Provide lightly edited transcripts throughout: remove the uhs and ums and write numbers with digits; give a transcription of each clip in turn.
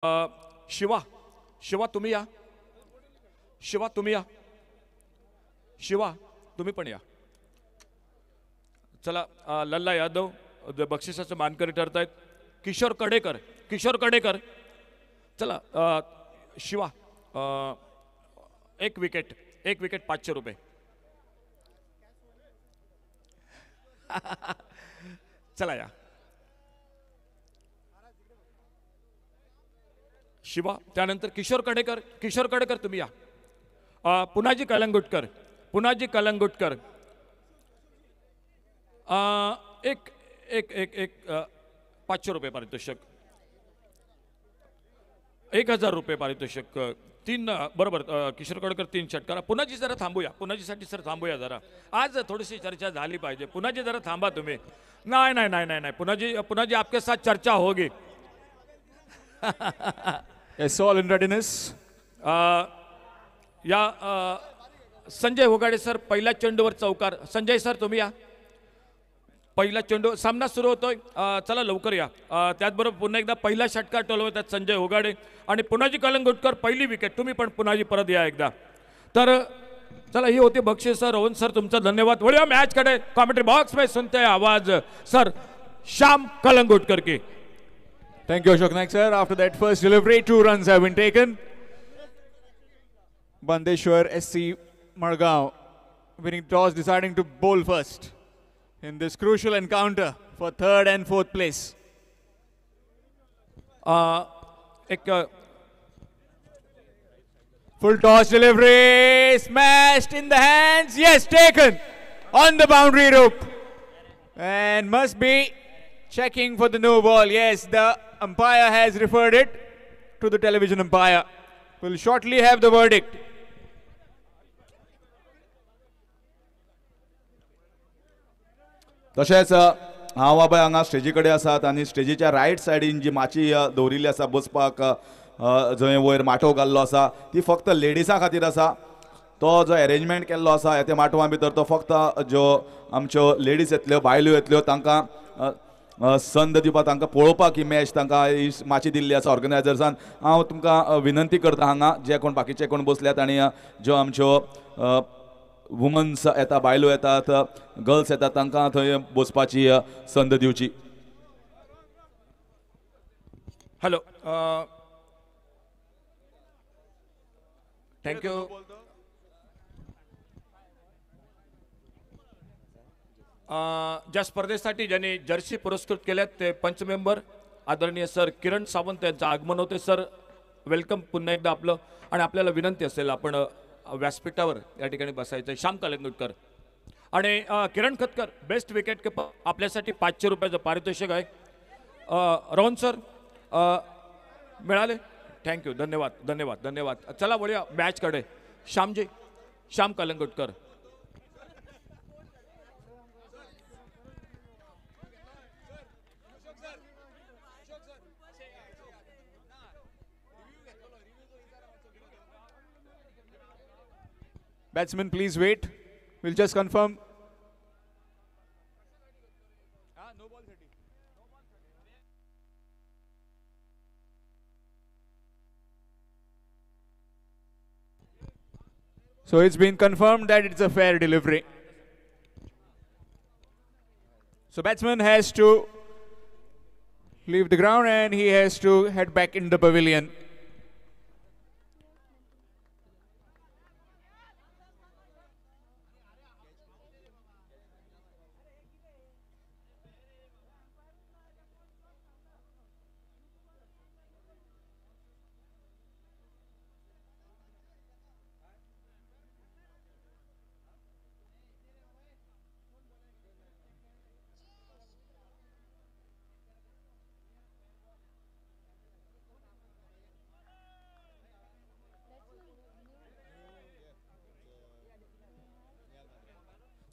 शिवा शिवा तुम्ही या. शिवा तुम्ही या. शिवा तुम्ही पण या. चला लल्ला यादव बक्षिसाचं मानकरी ठरतायत. किशोर कडेकर. किशोर कडेकर चला. शिवा एक विकेट 500 रुपये. चला या. शिवा त्यानंतर किशोर कडेकर तुम्ही या. पुनाजी कलंगुटकर. पुनाजी कलंगुटकर एक एक एक एक 500 रुपये पारितोषिक. 1000 रुपये पारितोषिक. 3 बरोबर. किशोर कडेकर 3 षटकार. पुनाजी जरा थांबूया. पुनाजीसाठी सर थांबूया जरा. आज थोडीशी चर्चा झाली पाहिजे. पुनाजी जरा थांबा तुम्ही. नाही नाही नाही नाही पुनाजी आपके साथ चर्चा होगी. Yes, all in readiness. या संजय होगाडे सर पहिल्या चेंडूवर चौकार. संजय सर तुम्ही या. पहिला चेंडू सामना सुरू होतोय. चला लवकर या. त्याचबरोबर पुन्हा एकदा पहिला षटकार टोलवतात संजय होगाडे आणि पुनाजी कलंगुटकर पहिली विकेट. तुम्ही पण पुनाजी परत या एकदा. तर चला ही होती बक्षीस. रोहन सर तुमचा धन्यवाद. वळूया मॅच कडे. कॉमेंट्री बॉक्स में सुनते हैं आवाज सर श्याम कलंगुटकर की. Thank you, Ashok Naik, sir. After that first delivery, 2 runs have been taken. Bandeshwar SC Margao winning toss, deciding to bowl first in this crucial encounter for 3rd and 4th place. एक full toss delivery, smashed in the hands. Yes, taken on the boundary rope, and must be checking for the no ball. Yes, the umpire has referred it to the television umpire. We'll shortly have the verdict. तशेंच हांव बाबा हांगा स्टेजी कडेन आसात आनी स्टेजीच्या riot सायडीन जी माची दवरिल्ली आसा बसपाक जंय वयर माटो घाल्लो आसा ती फक्त लेडीसां खातीर आसा. तो जो अरेंजमेंट केल्लो आसा त्या माटवा भितर तो फक्त ज्यो आमच्यो लेडीज येतल्यो बायल्यो येतल्यो तांकां संद दिवपाक तांकां पळोवपाक ही मॅच तांकां ही माची दिल्ली आसा ऑर्गनायझर्सान. हांव तुमकां विनंती करता हांगा जे कोण बाकीचे कोण बसल्यात आनी ज्यो आमच्यो वुमन्स येता बायलो येतात गर्ल्स येतात तांकां थंय बसपाची संद दिवची. Hello thank you. ज्या स्पर्धेसाठी ज्यांनी जर्सी पुरस्कृत केल्यात ते पंच मेंबर आदरणीय सर किरण सावंत यांचं आगमन होते. सर वेलकम पुन्हा एकदा आपलं. आणि आपल्याला विनंती असेल आपण व्यासपीठावर या ठिकाणी बसायचं. श्याम कलंगुटकर आणि किरण खतकर बेस्ट विकेट कीपर आपल्यासाठी 500 रुपयाचं पारितोषिक आहे. रोहन सर मिळाले. थँक्यू. धन्यवाद धन्यवाद धन्यवाद. चला बोलूया मॅचकडे. Shyam Calangutkar. Batsman, please wait. We'll just confirm. No ball 30. So it's been confirmed that it's a fair delivery. So batsman has to leave the ground and he has to head back in the pavilion.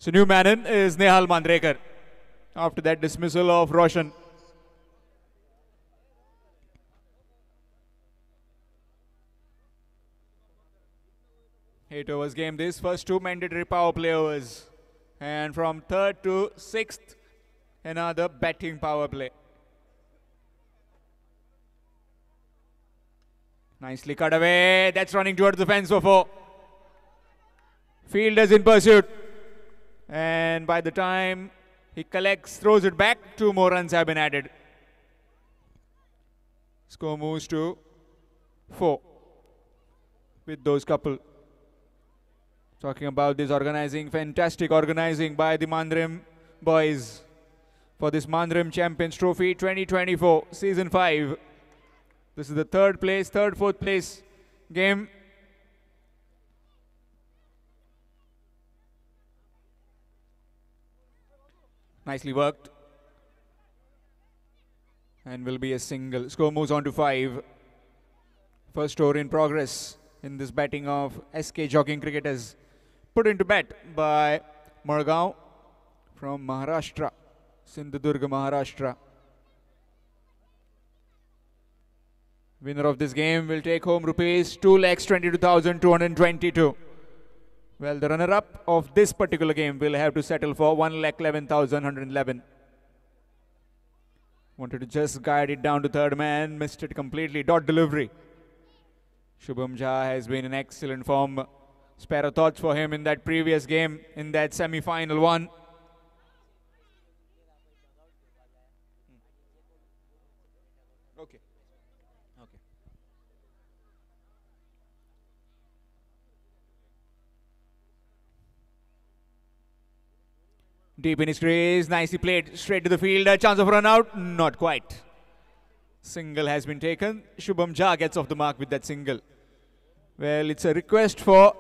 So new man in is Nehal Mandrekar after that dismissal of Roshan. 8 overs game. This first 2 mandatory power play overs. And from 3rd to 6th, another batting power play. Nicely cut away. That's running towards the fence for 4. Fielders in pursuit. And by the time he collects, throws it back, 2 more runs have been added. Score moves to 4 with those couple. Talking about this organizing, fantastic organizing by the Mandrim boys for this Mandrim Champions Trophy 2024 Season 5. This is the 4th place game. Nicely worked. And will be a single. Score moves on to 5. First over in progress in this batting of SK Jogging Cricketers. Put into bat by Margaon from Maharashtra, Sindhudurga, Maharashtra. Winner of this game will take home rupees 2,22,222. Well, the runner-up of this particular game will have to settle for 1,11,111. Wanted to just guide it down to third man, missed it completely. Dot delivery. Shubham Jha has been in excellent form. Spare a thoughts for him in that previous game, in that semi-final one. Okay. Deep in his crease, nicely played, straight to the field. A chance of run out, not quite. Single has been taken. Shubham Jha gets off the mark with that single. Well, it's a request for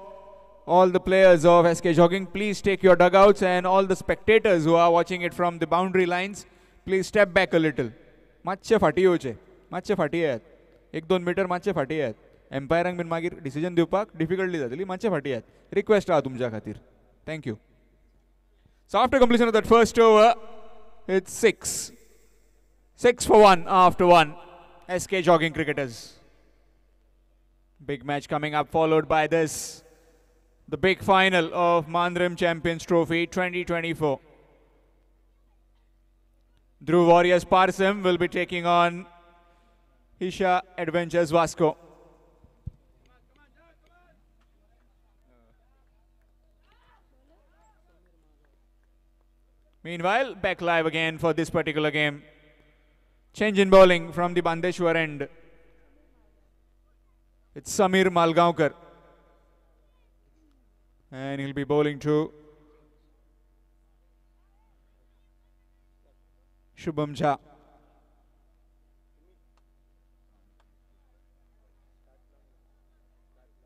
all the players of SK Jogging, please take your dugouts, and all the spectators who are watching it from the boundary lines, please step back a little. मातशे फाटी येवचे, मातशे फाटी आहेत. 1-2 metre मातशे फाटी आहेत. एम्पायरांक been मागीर डिसिजन दिवपाक डिफिकल्टी जातली, मातशे फाटी आहेत. रिक्वेस्ट आहा तुमच्या खातीर. Thank you. So after completion of that first over, it's 6. 6 for 1 after 1. SK Jogging Cricketers. Big match coming up, followed by this. The big final of Mandrim Champions Trophy 2024. Dhruv Warriors Parsam will be taking on Isha Adventures Vasco. Meanwhile, back live again for this particular game. Change in bowling from the Bandeshwar end. It's Samir Malgaonkar. And he'll be bowling to Shubham Jha.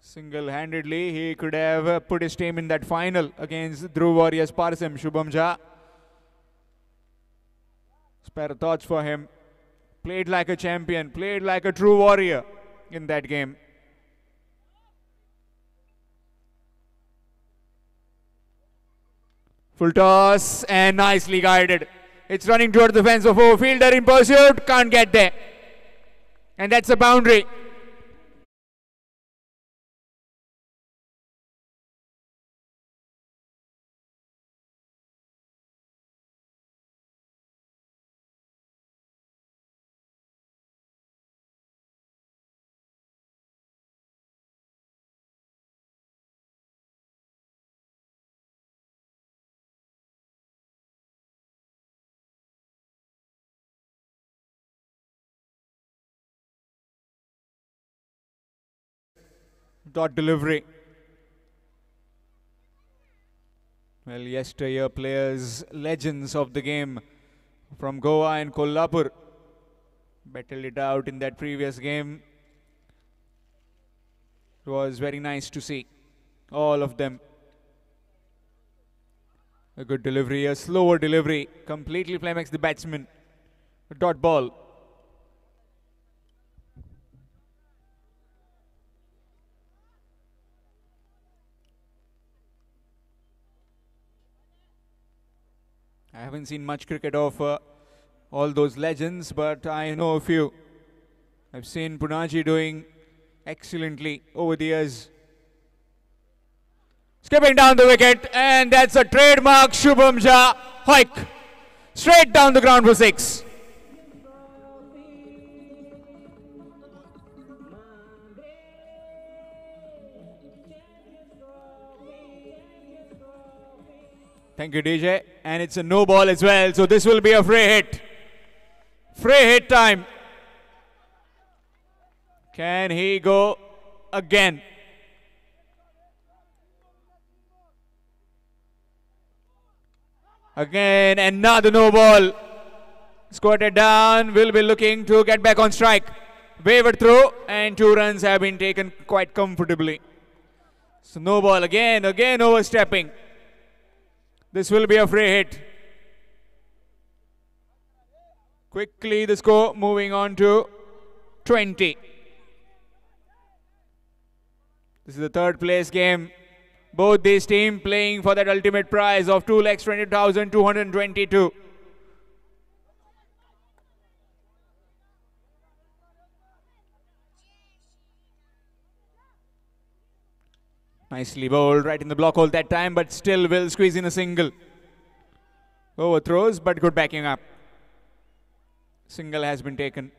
Single-handedly, he could have put his team in that final against Dhruv Warriors Parsam. Shubham Jha. Spare thoughts for him. Played like a champion, played like a true warrior in that game. Full toss and nicely guided. It's running towards the fence of 4. Fielder in pursuit, can't get there. And that's a boundary. Dot delivery. Well, yesteryear players, legends of the game from Goa and Kolhapur, battled it out in that previous game. It was very nice to see all of them. A good delivery, a slower delivery, completely flummoxed the batsman. A dot ball. I haven't seen much cricket of all those legends, but I know a few. I've seen Punaji doing excellently over the years. Skipping down the wicket, and that's a trademark Shubham Jha hike. Straight down the ground for 6. Thank you, DJ. And it's a no ball as well, so this will be a free hit. Free hit time. Can he go again? Again, another no ball. Squatted down, will be looking to get back on strike. Wavered through, and 2 runs have been taken quite comfortably. So no ball again overstepping. This will be a free hit. Quickly the score moving on to 20. This is the 3rd place game. Both these teams playing for that ultimate prize of 2,20,222. Nicely bowled right in the block hole that time, but still will squeeze in a single. Overthrows, but good backing up. Single has been taken.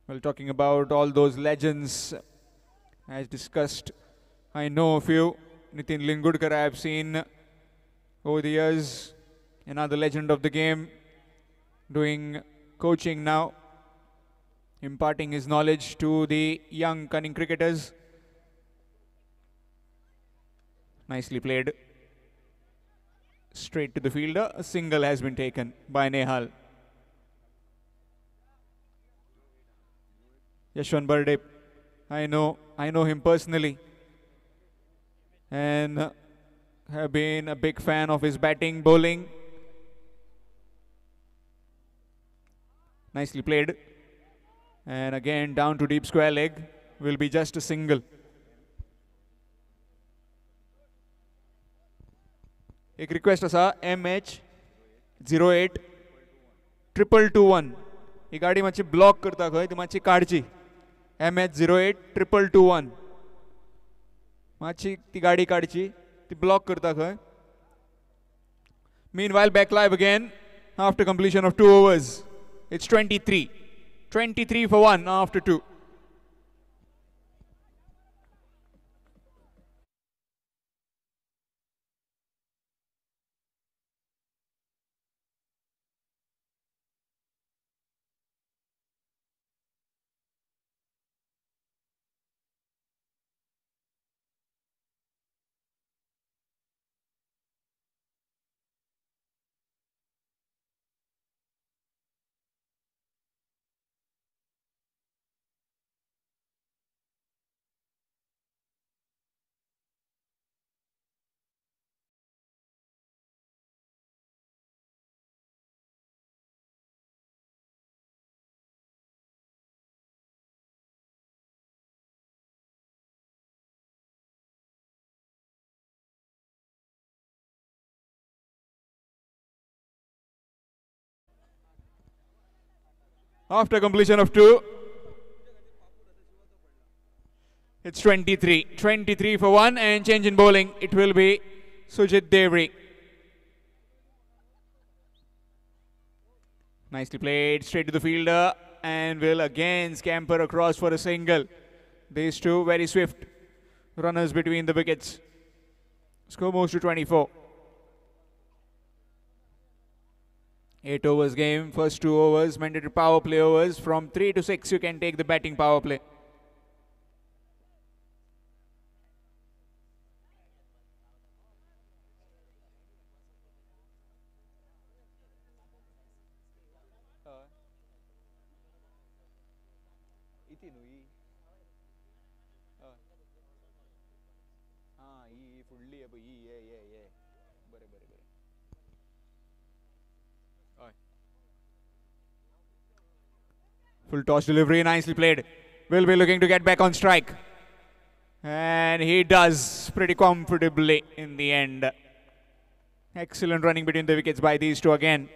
Well, talking about all those legends, as discussed, I know a few. Nitin Lingudkar I have seen over the years, another legend of the game, doing coaching now, imparting his knowledge to the young cunning cricketers. Nicely played. Straight to the fielder. A single has been taken by Nehal. Yashwan Burde, I know him personally and have been a big fan of his batting, bowling. Nicely played. And again down to deep square leg, will be just a single. एक request असा MH0828221 ही गाडी मातशी block करता खंय ती मातशी काडची. MH08222 मातशी ती गाडी काडची, ती ब्लॉक करता खंय. Meanwhile, back live again after completion of 2 overs. It's 23. 23 for 1 after 2. After completion of 2, it's 23. 23 for 1 and change in bowling. It will be Sujit Devri. Nicely played, straight to the fielder and will again scamper across for a single. These two very swift runners between the wickets. Score moves to 24. 8 overs game, first 2 overs, mandatory power play overs. From 3 to 6, you can take the batting power play. Full toss delivery, nicely played. Will be looking to get back on strike. And he does pretty comfortably in the end. Excellent running between the wickets by these two again.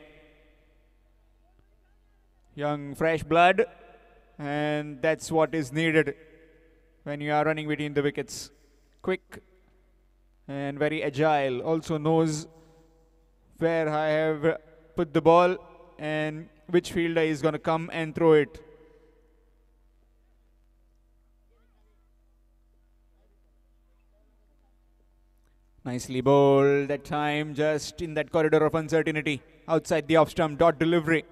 Young, fresh blood. And that's what is needed when you are running between the wickets. Quick and very agile. Also knows where I have put the ball and which fielder is going to come and throw it. Nicely bowled that time, just in that corridor of uncertainty. Outside the off stump, dot delivery.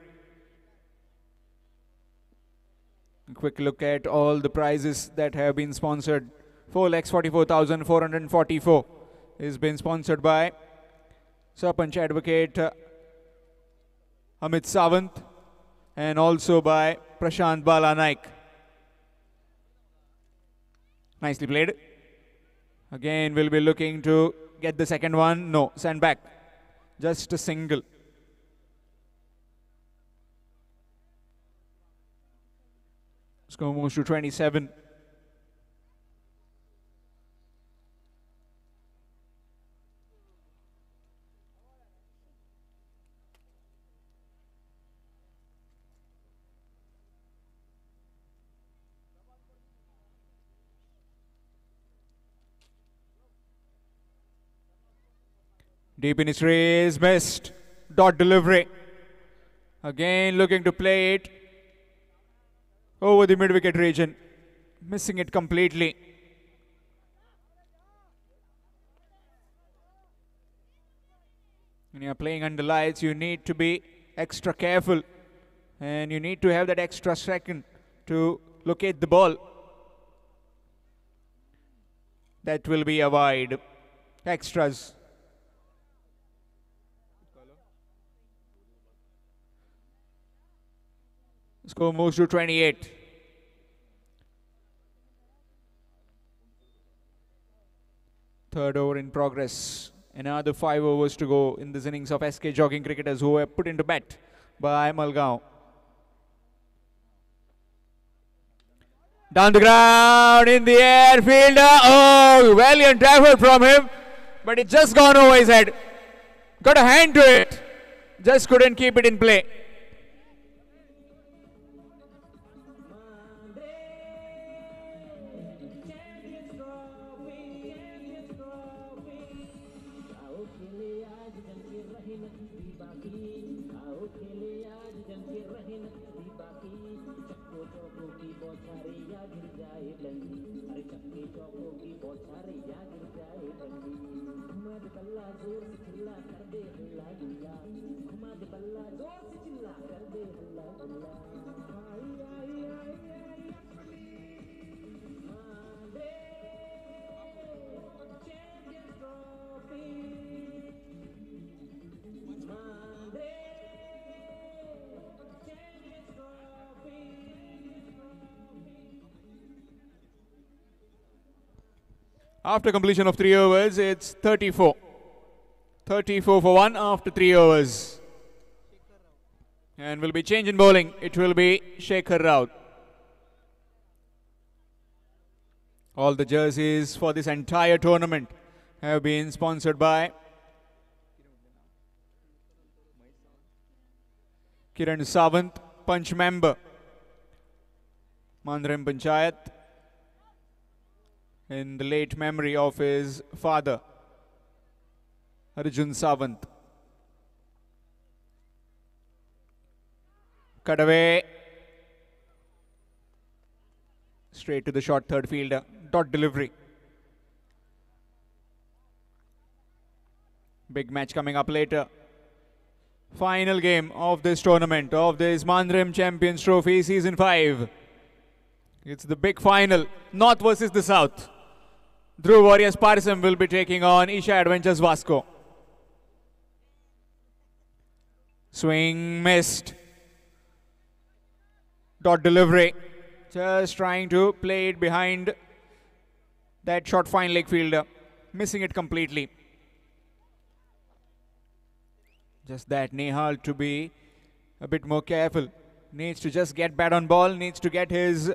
A quick look at all the prizes that have been sponsored. 4,44,444 is been sponsored by Sarpanch Advocate Amit Sawant and also by Prashant Bala Naik. Nicely played. Again, we'll be looking to get the second one. No, send back. Just a single. Score moves to 27. Deep in his race, missed. Dot delivery. Again looking to play it over the mid-wicket region. Missing it completely. When you're playing under lights, you need to be extra careful. And you need to have that extra second to locate the ball. That will be a wide. Extras. Score moves to 28. Third over in progress. Another 5 overs to go in this innings of SK Jogging cricketers who were put into bat by Malgaon. Down the ground, in the air, fielder. Oh, valiant effort from him. But it just gone over his head. Got a hand to it. Just couldn't keep it in play. After completion of 3 overs, it's 34. 34 for 1 after 3 overs. And will be change in bowling. It will be Shekhar Raut. All the jerseys for this entire tournament have been sponsored by Kiran Sawant, Punch member, Mandrem Panchayat, in the late memory of his father, Arjun Sawant. Cut away. Straight to the short third fielder. Dot delivery. Big match coming up later. Final game of this tournament, of this Mandrem Champions Trophy Season 5. It's the big final, North versus the South. Dhruv Warriors Parsam will be taking on Isha Adventures Vasco. Swing missed. Dot delivery. Just trying to play it behind that short fine leg fielder. Missing it completely. Just that Nehal to be a bit more careful. Needs to just get bat on ball. Needs to get his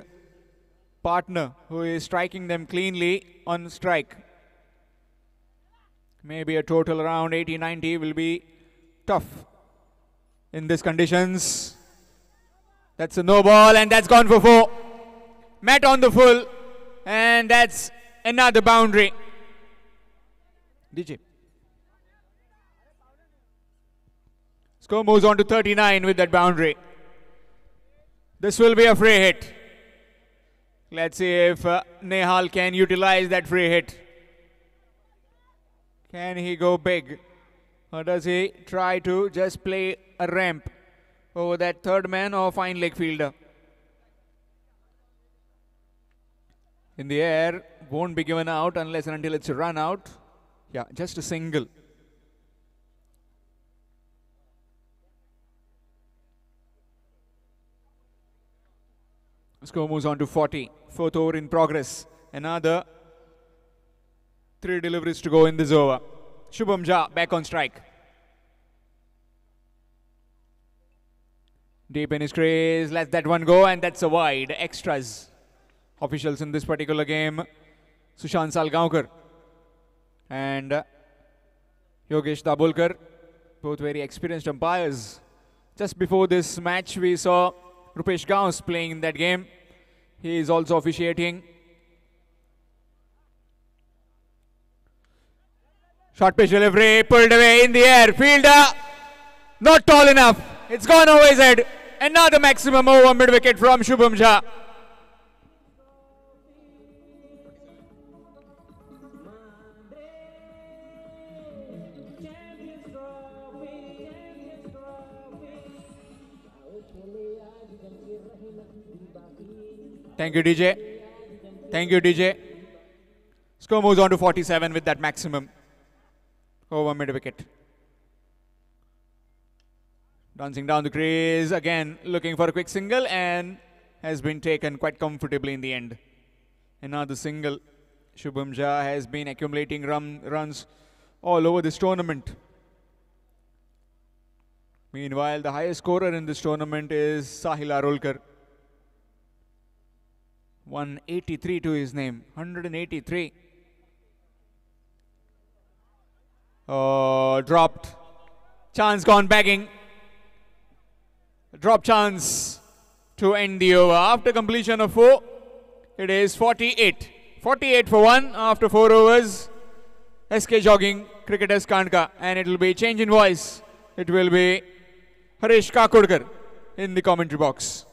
partner who is striking them cleanly on strike. Maybe a total around 80-90 will be tough in these conditions. That's a no ball and that's gone for 4. Met on the full and that's another boundary. DJ. Score moves on to 39 with that boundary. This will be a free hit. Let's see if Nehal can utilize that free hit. Can he go big? Or does he try to just play a ramp over that third man or fine leg fielder? In the air, won't be given out unless and until it's a run out. Yeah, just a single. Score moves on to 40. Fourth over in progress. Another 3 deliveries to go in this over. Shubham Jha back on strike. Deep in his crease, lets that one go, and that's a wide. Extras. Officials in this particular game, Sushant Salgaonkar and Yogesh Dabholkar, both very experienced umpires. Just before this match, we saw Rupesh Gauss playing in that game. He is also officiating. Short pitch delivery, pulled away in the air. Fielder, not tall enough. It's gone over his head. Another maximum over mid-wicket from Shubham Jha. Thank you, DJ. Thank you, DJ. Score moves on to 47 with that maximum over mid-wicket. Dancing down the crease, again looking for a quick single, and has been taken quite comfortably in the end. Another single. Shubham Jha has been accumulating runs all over this tournament. Meanwhile, the highest scorer in this tournament is Sahil Arolkar. 183 to his name. 183. Oh, dropped. Chance gone begging. Drop chance to end the over. After completion of 4, it is 48. 48 for 1 after 4 overs. SK Jogging, Cricketers Kandka. And it will be change in voice. It will be Harish Kakodkar in the commentary box.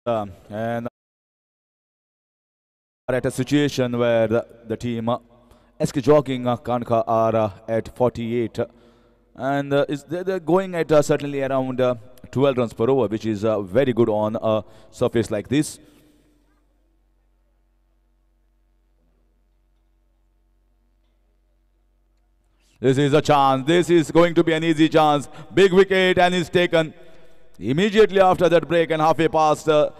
And are at a situation where the team SK Jogging Kandka are at 48, and they're going at certainly around 12 runs per over, which is very good on a surface like this. This is a chance. This is going to be an easy chance. Big wicket, and is taken. Immediately after that break and halfway past the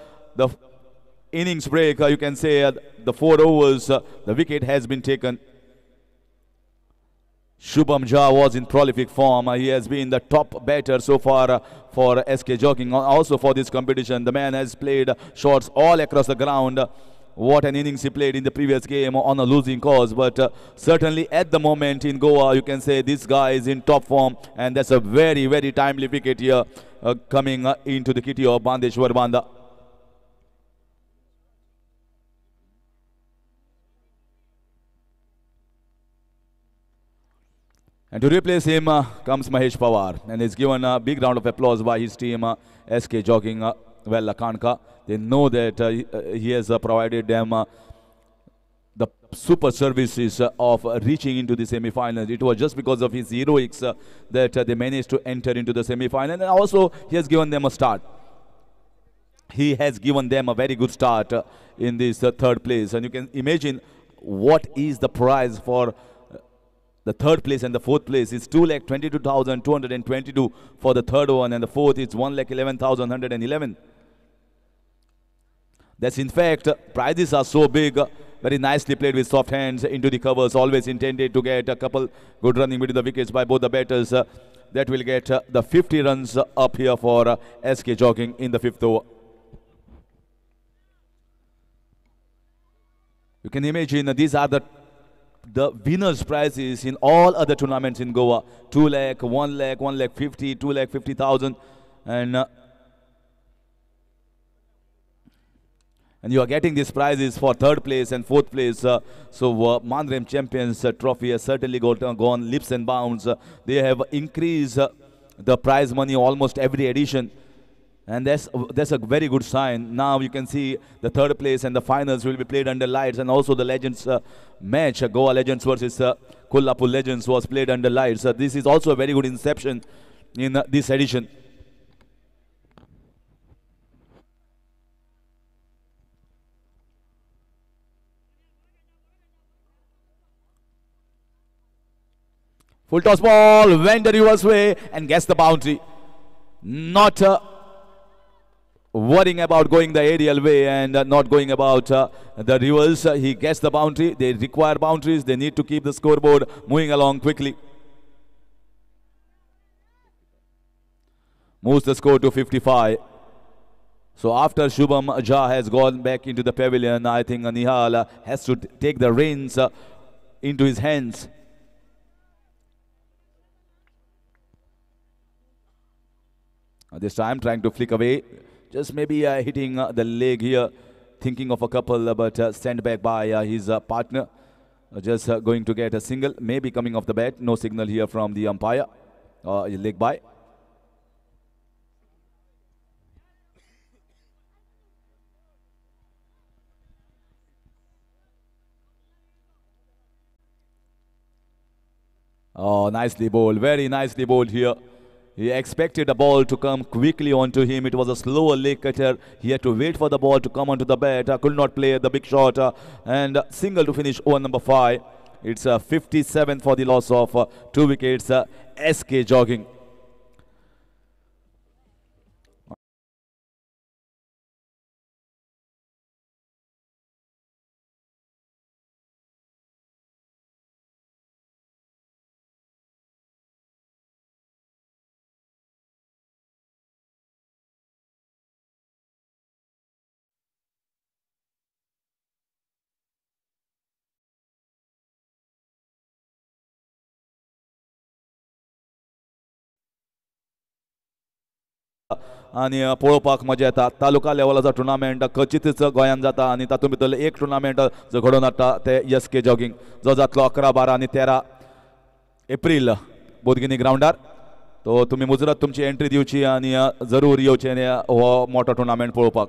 innings break, you can say the 4 overs, the wicket has been taken. Shubham Jha was in prolific form. He has been the top batter so far for SK Jogging. Also for this competition, the man has played shots all across the ground. What an innings he played in the previous game on a losing cause. But certainly at the moment in Goa, you can say this guy is in top form. And that's a very, very timely wicket here coming into the kitty of Bandeshwar Banda. And to replace him comes Mahesh Pawar. And he's given a big round of applause by his team, SK Jogging Kandka. They know that he has provided them the super services of reaching into the semi-finals. It was just because of his heroics that they managed to enter into the semi-final. And also, he has given them a start. He has given them a very good start in this third place. And you can imagine what is the prize for the third place and the fourth place. Is 2,22,222 for the third one, and the fourth is 1,11,111. That's in fact, prizes are so big, very nicely played with soft hands into the covers, always intended to get a couple good running between the wickets by both the batters. that will get the 50 runs up here for SK Jogging in the 5th over. You can imagine these are the winners' prizes in all other tournaments in Goa. 2 lakh, 1 lakh, 1 lakh 50, 2 lakh 50,000, and you are getting these prizes for 3rd place and 4th place. So Mandrem Champions Trophy has certainly gone leaps and bounds. They have increased the prize money almost every edition. And that's a very good sign. Now you can see the 3rd place and the finals will be played under lights, and also the Legends match, Goa Legends versus Kolhapur Legends, was played under lights. This is also a very good inception in this edition. Full toss ball went the reverse way and gets the boundary. Not worrying about going the aerial way and not going about the reverse. He gets the boundary. They require boundaries. They need to keep the scoreboard moving along quickly. Moves the score to 55. So after Shubham Jha has gone back into the pavilion, I think Nihal has to take the reins into his hands. This time trying to flick away. Just maybe hitting the leg here, thinking of a couple, but sent back by his partner. Just going to get a single, maybe coming off the bat. No signal here from the umpire. Leg by. Oh, nicely bowled. Very nicely bowled here. He expected the ball to come quickly onto him. It was a slower leg cutter. He had to wait for the ball to come onto the bat. Could not play the big shot. And single to finish over number 5. It's 57 for the loss of 2 wickets. SK Jogging. आणि पळोवपाक मजा येता. Taluka लेवलाचो tournament खचितच गोंयांत जाता आणि तातूंत भितर एक टुर्नामेंट जो घडोवन हाडटा ते SK जॉगिंग, जो जातलो 11, 12 आणि 13 एप्रील बोदगिनी ग्राउंडार. तो तुमी मुजरत तुमची एंट्री दिवची आणि जरूर येवचे हो मोठो टुर्नामेंट पळोवपाक.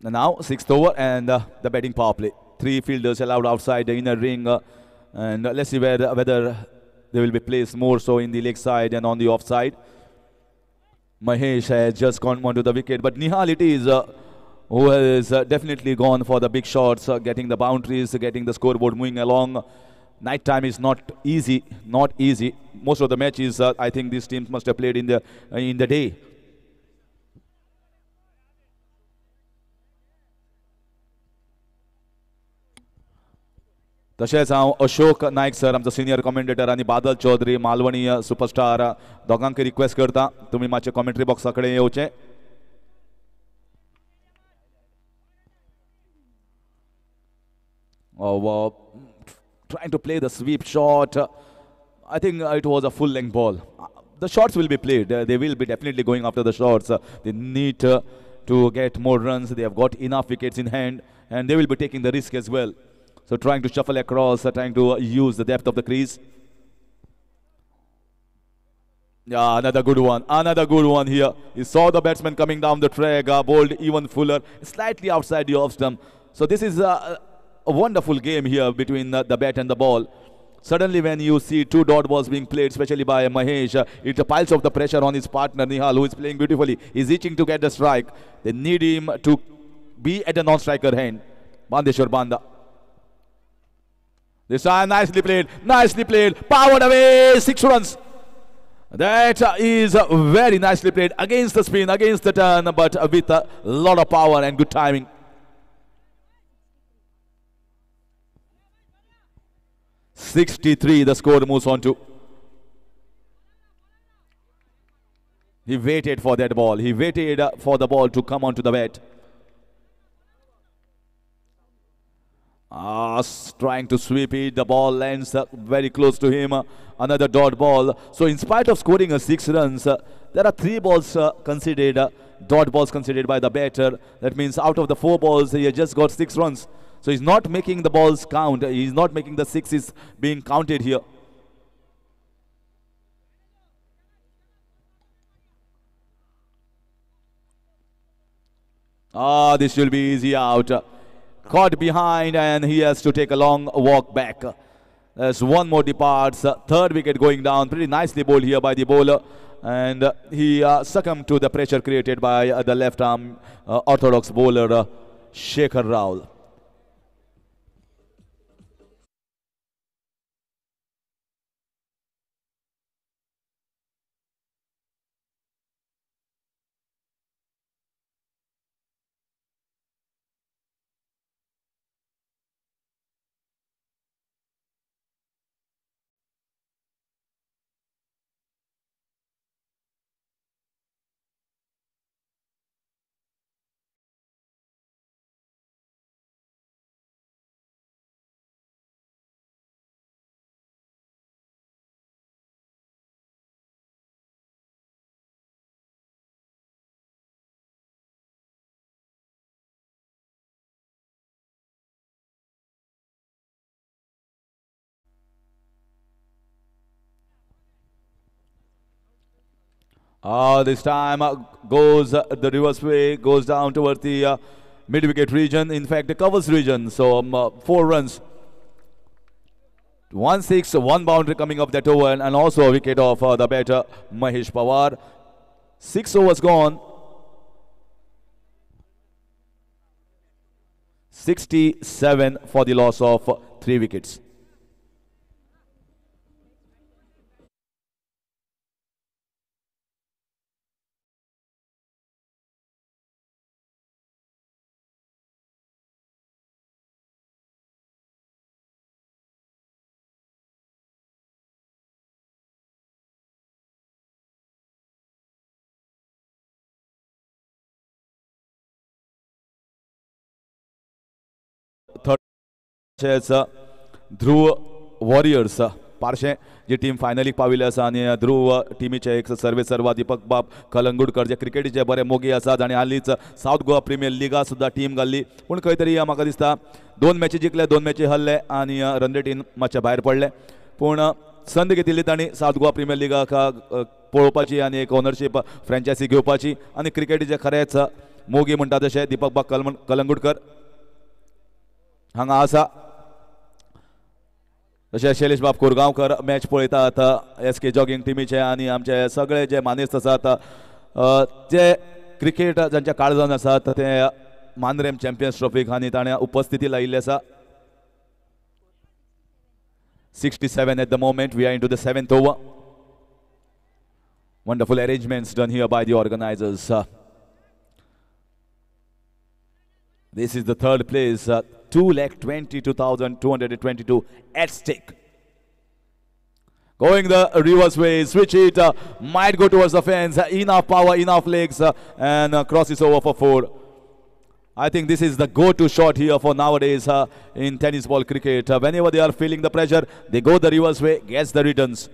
Now 6th over and the batting power play. 3 fielders allowed outside the inner ring, and let's see whether they will be placed more so in the leg side and on the offside. Mahesh has just gone onto the wicket, but Nihal it is who has definitely gone for the big shots, getting the boundaries, getting the scoreboard moving along. Night time is not easy, not easy. Most of the matches I think these teams must have played in the day. तशेंच हांव अशोक नायक sir आमचो senior commentator आनी बादल Chaudhary Malvani superstar दोगांक request करता तुमी मातशे commentary Buxa कडेन येवचें. Trying to play the sweep shot. I think it was a full length ball. The shots will be played. They will be definitely going after the shots. They need to get more runs. They have got enough wickets in hand and they will be taking the risk as well. So trying to shuffle across, trying to use the depth of the crease. Yeah, another good one. Another good one here. He saw the batsman coming down the track, bowled even fuller, slightly outside the off stump. So this is a wonderful game here between the bat and the ball. Suddenly when you see 2 dot balls being played, especially by Mahesh, it piles up the pressure on his partner Nihal, who is playing beautifully. He's itching to get the strike. They need him to be at the non-striker hand. Bandeshwar Banda. This time nicely played, powered away, 6 runs. That is very nicely played against the spin, against the turn, but with a lot of power and good timing. 63 the score moves on to. He waited for that ball. He waited for the ball to come onto the bat. Trying to sweep it. The ball lands very close to him. Another dot ball. So in spite of scoring 6 runs, there are 3 balls considered, dot balls considered by the batter. That means out of the 4 balls, he has just got 6 runs. So he's not making the balls count. He's not making the 6s being counted here. This will be easy out. Caught behind and he has to take a long walk back. There's one more departs. Third wicket going down. Pretty nicely bowled here by the bowler. And he succumbed to the pressure created by the left arm orthodox bowler Shekhar Raul. This time goes the reverse way, goes down towards the mid-wicket region. In fact, the covers region. So 4 runs. 1-6, 1 boundary coming up that over, and also a wicket of the batter Mahesh Pawar. 6 overs gone. 67 for the loss of 3 wickets. Dhruv warriors पार्शे जी team फायनलीक पाविल्ली आसा आनी ध्रुव टीमीचे एक सर्वे सर्वा दीपक बाब कलंगूटकर जे क्रिकेटीचे बरे मोगी आसात आनी हालींच सावथ गोवा प्रिमियर लिगा सुद्दां टीम घाल्ली पूण खंय तरी म्हाका दिसता 2 मॅची जिखले 2 मॅची हरले आनी रन रेटीन मातशे भायर पडले पूण संद घेतिल्ली तांणी सावथ गोवा प्रिमियर लिगाक पळोवपाची आनी एक ओनरशीप फ्रँचायसी घेवपाची आनी क्रिकेटीचे खरेंच मोगी म्हणटा तशें दीपक बाब कलंगूटकर हांगा आसा तशें शैलेश बाब कोरगांवकर मॅच पळयतात SK जॉगिंग टीमीचे आनी आमचे सगळे जे मानेस्त आसात ते क्रिकेट जांच्या काळजान आसात ते मानरेम चॅम्पियन्स ट्रॉफीक आनी ताणें उपस्थिती लायिल्ली आसा 67 at the moment. We are into the 7th over. Wonderful arrangements done here by the organizers. This is the 3rd place. 2,22,222 at stake. Going the reverse way, switch it, might go towards the fence, enough power, enough legs, and crosses over for 4. I think this is the go-to shot here for nowadays in tennis ball cricket. Whenever they are feeling the pressure, they go the reverse way, gets the returns.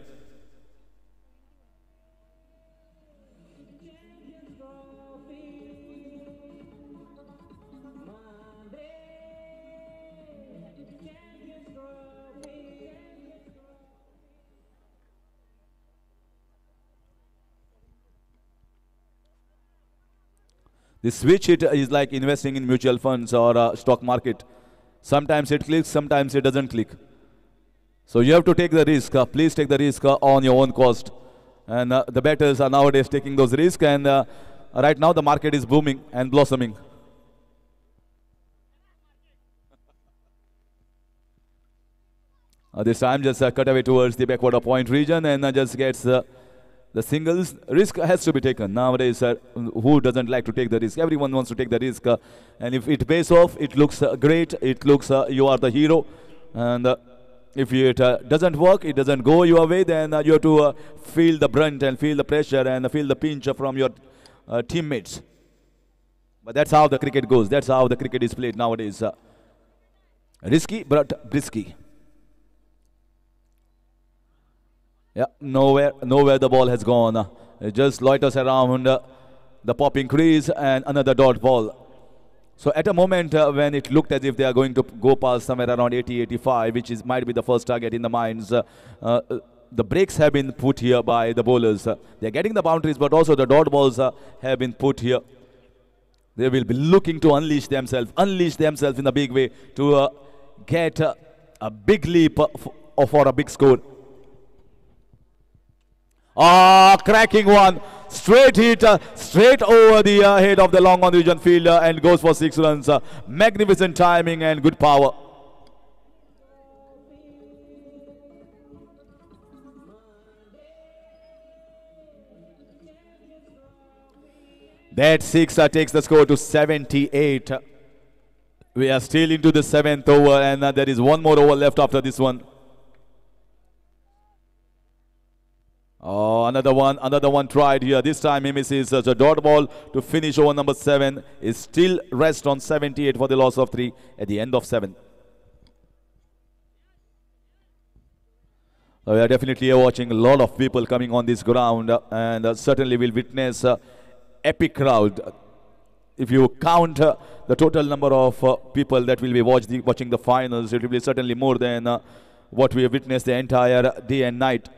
The switch it is like investing in mutual funds or stock market. Sometimes it clicks, sometimes it doesn't click. So you have to take the risk. Please take the risk on your own cost. And the batters are nowadays taking those risks. And right now the market is booming and blossoming. This time just cut away towards the backward point region and just gets the singles. Risk has to be taken. Nowadays, who doesn't like to take the risk? Everyone wants to take the risk. And if it pays off, it looks great. It looks you are the hero. And if it doesn't work, it doesn't go your way, then you have to feel the brunt and feel the pressure and feel the pinch from your teammates. But that's how the cricket goes. That's how the cricket is played nowadays. Risky but brisky. Yeah, nowhere the ball has gone. It just loiters around the popping crease and another dot ball. So at a moment when it looked as if they are going to go past somewhere around 80-85, which might be the first target in the minds, the breaks have been put here by the bowlers. They are getting the boundaries, but also the dot balls have been put here. They will be looking to unleash themselves in a big way to get a big leap for a big score. Cracking one. Straight hit, straight over the head of the long on region fielder and goes for 6 runs. Magnificent timing and good power. That 6 takes the score to 78. We are still into the 7th over and there is one more over left after this one. Oh, another one tried here. This time he misses a dot ball to finish over number 7. Is still rest on 78 for the loss of 3 at the end of 7. We are definitely watching a lot of people coming on this ground and certainly will witness epic crowd. If you count the total number of people that will be watching the finals, it will be certainly more than what we have witnessed the entire day and night.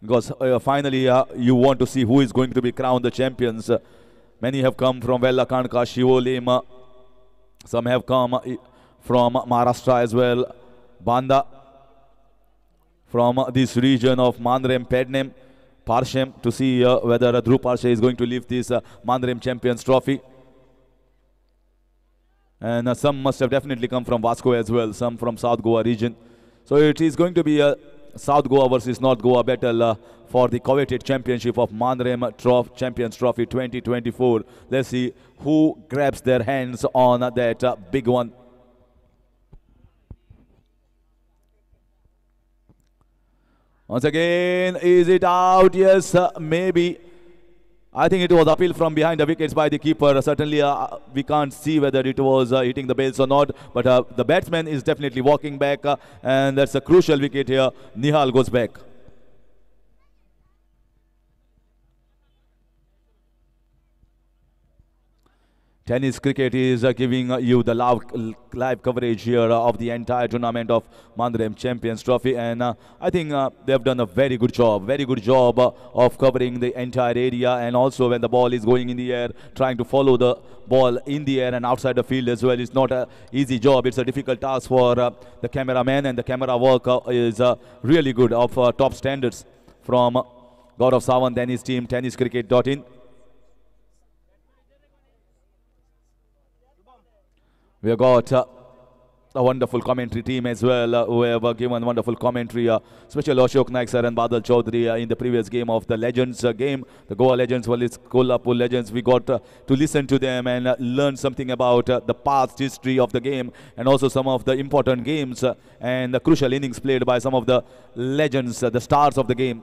Because finally you want to see who is going to be crowned the champions. Many have come from Vellakanka, Shivolim. Some have come from Maharashtra as well. Banda. From this region of Mandrem, Pednem, Parshem, to see whether Dhruv Parshe is going to lift this Mandrem Champions Trophy. And some must have definitely come from Vasco as well. Some from South Goa region. So it is going to be a South Goa versus North Goa battle for the coveted championship of Mandrem Champions Trophy 2024. Let's see who grabs their hands on that big one. Once again, is it out? Yes, maybe. I think it was appeal from behind the wickets by the keeper. Certainly, we can't see whether it was hitting the bails or not. But the batsman is definitely walking back. And that's a crucial wicket here. Nihal goes back. Tennis cricket is giving you the live coverage here of the entire tournament of Mandrem Champions Trophy, and I think they have done a very good job of covering the entire area, and also when the ball is going in the air, trying to follow the ball in the air and outside the field as well. It's not an easy job. It's a difficult task for the cameraman, and the camera work is really good, of top standards from Gaurav Sawant and his team, tenniscricket.in. We have got a wonderful commentary team as well who have given wonderful commentary. Special Ashok Naik sir and Badal Chaudhary in the previous game of the Legends game. The Goa Legends, well, it's Kolhapur Legends. We got to listen to them and learn something about the past history of the game and also some of the important games and the crucial innings played by some of the legends, the stars of the game.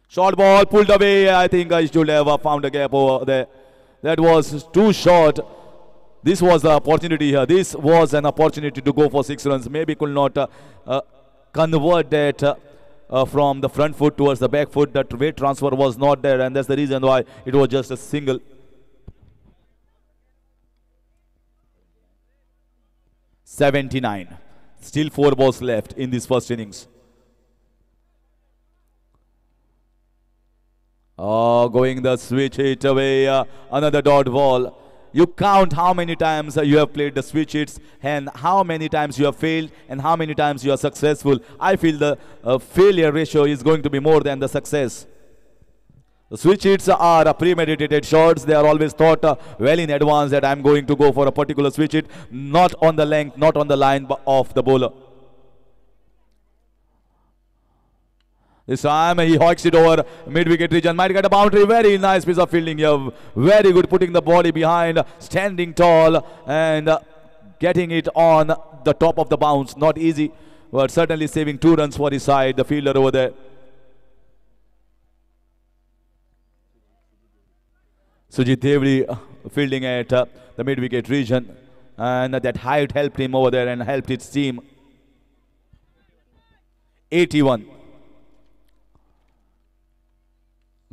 Short ball pulled away. I think I should have found a gap over there. That was too short. This was the opportunity here. This was an opportunity to go for 6 runs. Maybe could not convert that from the front foot towards the back foot. That weight transfer was not there, and that's the reason why it was just a single. .79. Still 4 balls left in this first innings. Oh, going the switch hit away. Another dot ball. You count how many times you have played the switch hits and how many times you have failed and how many times you are successful. I feel the failure ratio is going to be more than the success. The switch hits are premeditated shots. They are always thought well in advance that I am going to go for a particular switch hit, not on the length, not on the line of the bowler. This time he hawks it over mid-wicket region. Might get a boundary. Very nice piece of fielding here. Very good, putting the body behind, standing tall and getting it on the top of the bounce. Not easy, but certainly saving 2 runs for his side, the fielder over there. Sujit Devri fielding at the mid-wicket region, and that height helped him over there and helped his team. 81.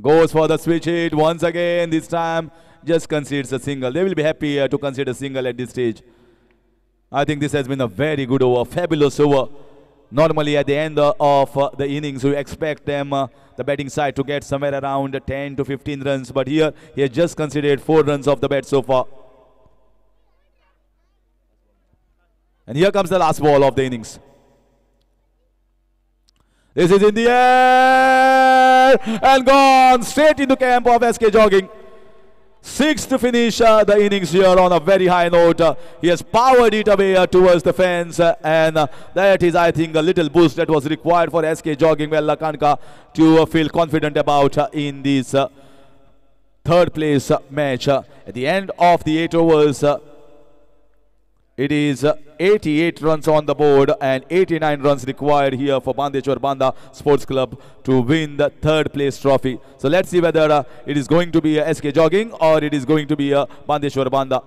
Goes for the switch hit once again. This time just concedes a single. They will be happy to concede a single at this stage. I think this has been a very good over, fabulous over. Normally at the end of the innings, we expect them, the batting side, to get somewhere around 10 to 15 runs. But here, he has just conceded 4 runs off the bat so far. And here comes the last ball of the innings. This is in the air and gone straight into camp of SK Jogging. 6th to finish the innings here on a very high note. He has powered it away towards the fence, and that is, I think, a little boost that was required for SK Jogging Well Lakanka to feel confident about in this 3rd place match. At the end of the 8 overs, it is 88 runs on the board and 89 runs required here for Bandeshwar Banda Sports Club to win the 3rd place trophy. So let's see whether it is going to be SK Jogging or it is going to be Bandeshwar Banda.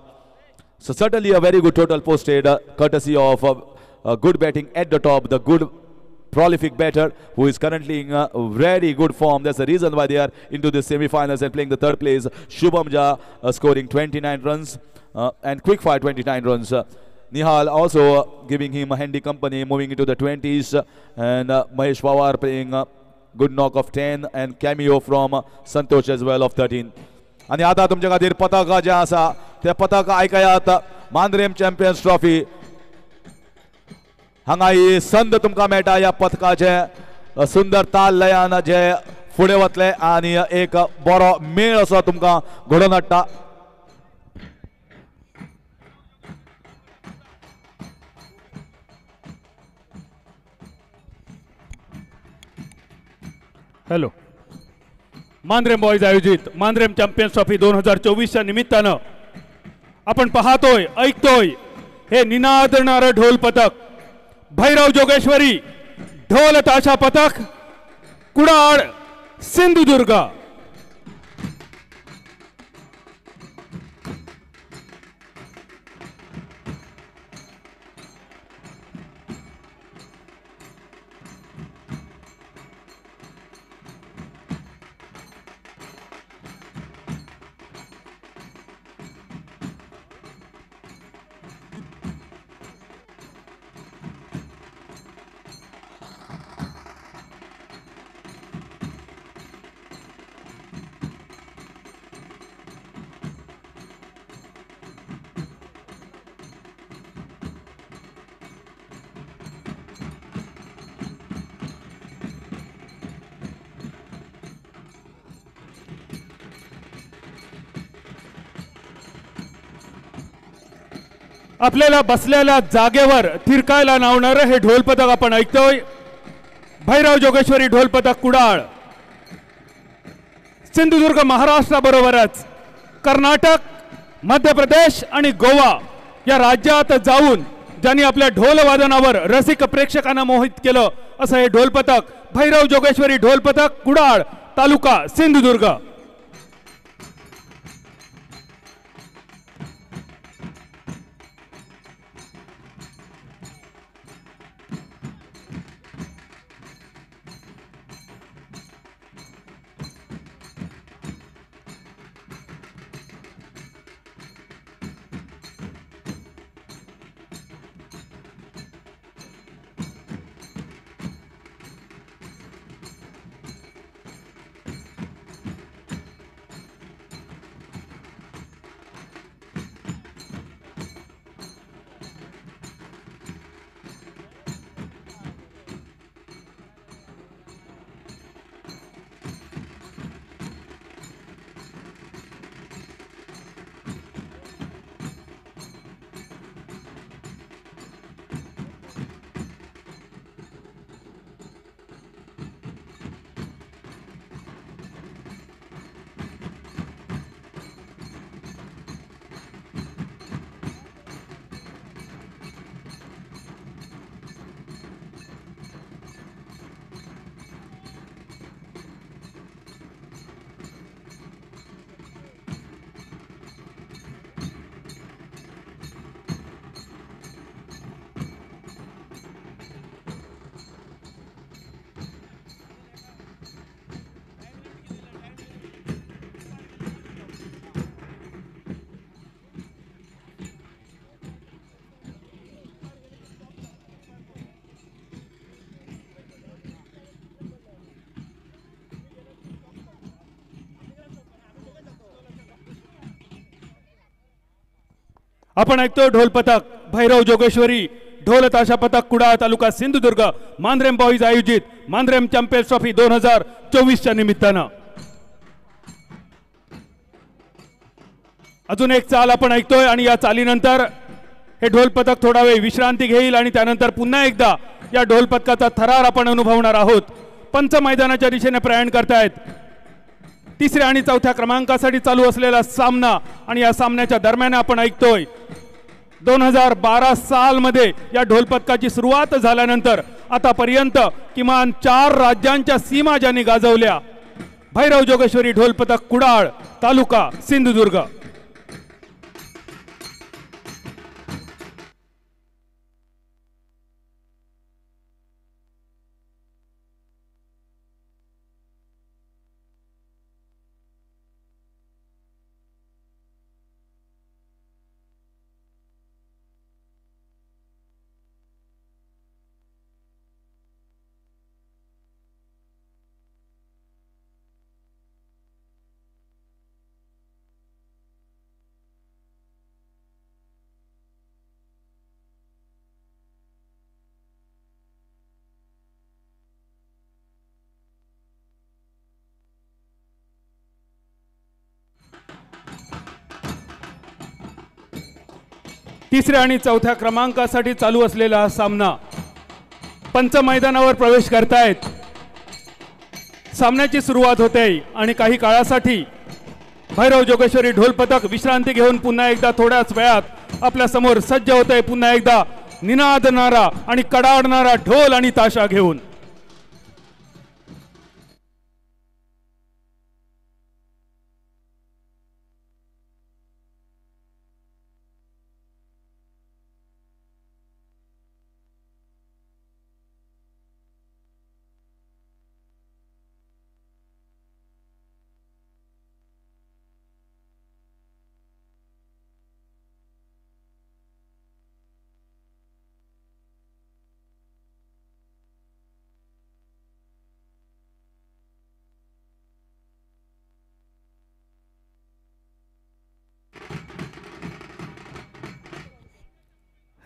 So certainly a very good total posted, courtesy of good batting at the top, the good prolific batter who is currently in very good form. That's the reason why they are into the semi-finals and playing the 3rd place. Shubham Jha scoring 29 runs and Quickfire 29 runs. Nihal also giving him a handy company, moving into the 20s, and Mahesh Pawar playing a good knock of 10 and cameo from Santosh as well of 13. आणि आता तुमच्या खातीर पताका जे आसा ते पताका ऐकायात. Mandrem champions trophy हांगा ही संद तुमकां मेळटा ह्या पथकाचे सुंदर ताल लयान जे फुडें वतले आनी एक बरो मेळ असो तुमकां घडोवन हाडटा. हॅलो, मांद्रेम बॉयज आयोजित मांद्रेम चॅम्पियन्स ट्रॉफी 2024च्या निमित्तानं आपण पाहतोय, ऐकतोय हे निनादणारं ढोल पथक. भैरव जोगेश्वरी ढोल ताशा पथक, कुडाळ, सिंधुदुर्ग. आपल्याला बसलेल्या जागेवर थिरकायला लावणारं हे ढोल पथक आपण ऐकतोय. भैरव जोगेश्वरी ढोल पथक कुडाळ. सिंधुदुर्ग महाराष्ट्राबरोबरच कर्नाटक, मध्य प्रदेश आणि गोवा या राज्यात जाऊन ज्यांनी आपल्या ढोल वादनावर रसिक प्रेक्षकांना मोहित केलं असं हे ढोल पथक. भैरव जोगेश्वरी ढोल पथक कुडाळ, तालुका सिंधुदुर्ग. आपण ऐकतो ढोल पथक भैरव जोगेश्वरी ढोल ताशा पथक कुडाळ तालुका सिंधुदुर्ग मांद्रेम बॉईज आयोजित मांद्रेम चॅम्पियन्स ट्रॉफी 2024च्या निमित्तानं अजून एक चाल आपण ऐकतोय आणि या चालीनंतर हे ढोल पथक थोडा वेळ विश्रांती घेईल आणि त्यानंतर पुन्हा एकदा या ढोल पथकाचा थरार आपण अनुभवणार आहोत. पंच मैदानाच्या दिशेने प्रयाण करतायत. तिसऱ्या आणि चौथ्या क्रमांकासाठी चालू असलेला सामना आणि या सामन्याच्या दरम्यान आपण ऐकतोय 2012 सालमध्ये या ढोल पथकाची सुरुवात झाल्यानंतर आतापर्यंत किमान 4 राज्यांच्या सीमा ज्यांनी गाजवल्या भैरव जोगेश्वरी ढोल पथक कुडाळ तालुका सिंधुदुर्ग. तिसऱ्या आणि चौथ्या क्रमांकासाठी चालू असलेला हा सामना पंच मैदानावर प्रवेश करतायत. सामन्याची सुरुवात होते आणि काही काळासाठी भैरव जोगेश्वरी ढोल पथक विश्रांती घेऊन पुन्हा एकदा थोड्याच वेळात आपल्या समोर सज्ज होते. पुन्हा एकदा निनादणारा आणि कडाडणारा ढोल आणि ताशा घेऊन.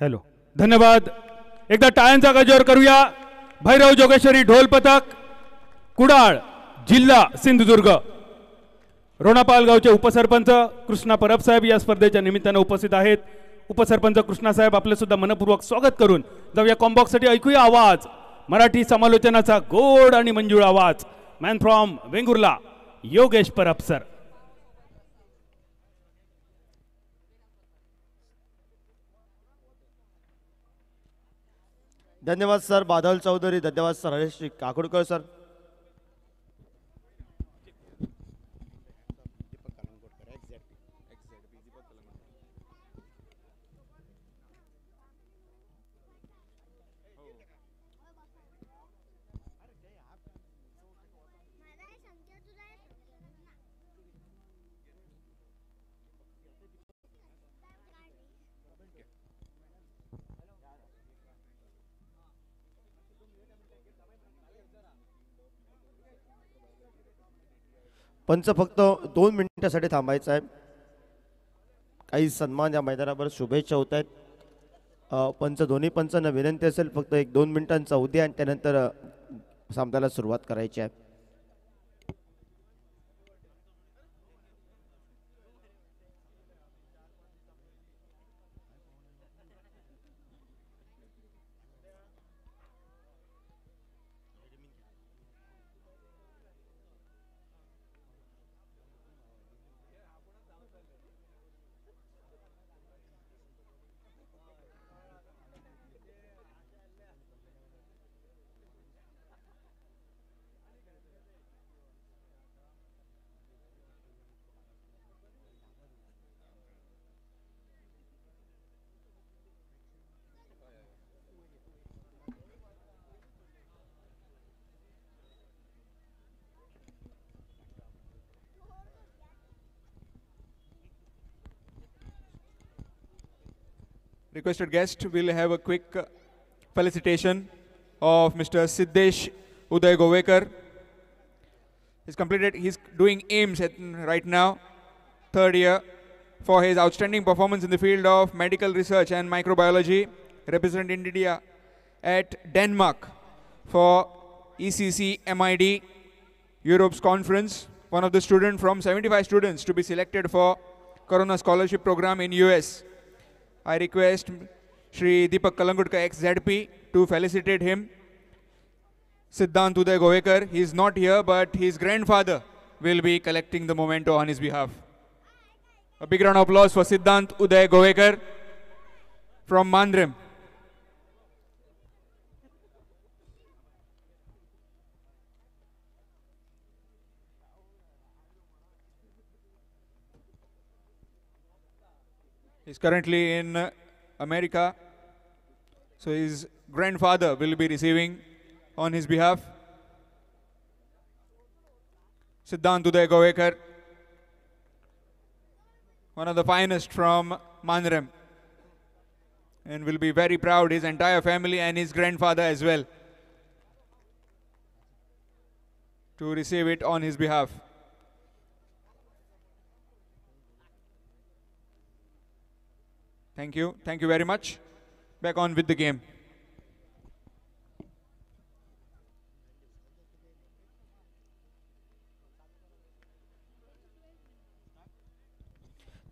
हॅलो, धन्यवाद. एकदा टाळ्यांचा गजर करूया. भैरव जोगेश्वरी ढोल पथक कुडाळ जिल्हा सिंधुदुर्ग. रोणापाल गावचे उपसरपंच कृष्णा परब साहेब या स्पर्धेच्या निमित्तानं उपस्थित आहेत. उपसरपंच कृष्णा साहेब आपले सुद्धा मनपूर्वक स्वागत करून जाऊया कॉम्बॉक्ससाठी. ऐकूया आवाज, मराठी समालोचनाचा गोड आणि मंजूळ आवाज. मॅन फ्रॉम वेंगुर्ला योगेश परब सर. धन्यवाद सर बादल चौधरी. धन्यवाद सर हरेश काकोडकर सर. पंच फक्त 2 मिनिटासाठी थांबायचं आहे. काही सन्मान या मैदानावर शुभेच्छा होत आहेत. पंच दोन्ही पंचांना विनंती असेल फक्त 1-2 मिनिटांचा उद्या आणि त्यानंतर सामन्याला सुरुवात करायची आहे. Requested guest will have a quick felicitation of Mr. Siddesh Uday Govekar. He's completed, he's doing AIMS right now, 3rd year, for his outstanding performance in the field of medical research and microbiology, representing India at Denmark for ECC MID Europe's conference. One of the students from 75 students to be selected for Corona Scholarship Program in US. I request Shri Deepak Kalangudka ex-ZP to felicitate him. Siddhant Uday Govekar, he is not here, but his grandfather will be collecting the memento on his behalf. A big round of applause for Siddhant Uday Govekar from Mandrem. He's currently in America, so his grandfather will be receiving on his behalf. Siddhant Uday Govekar, one of the finest from Mandrem, and will be very proud, his entire family and his grandfather as well, to receive it on his behalf. Thank you. Thank you very much. Back on with the game.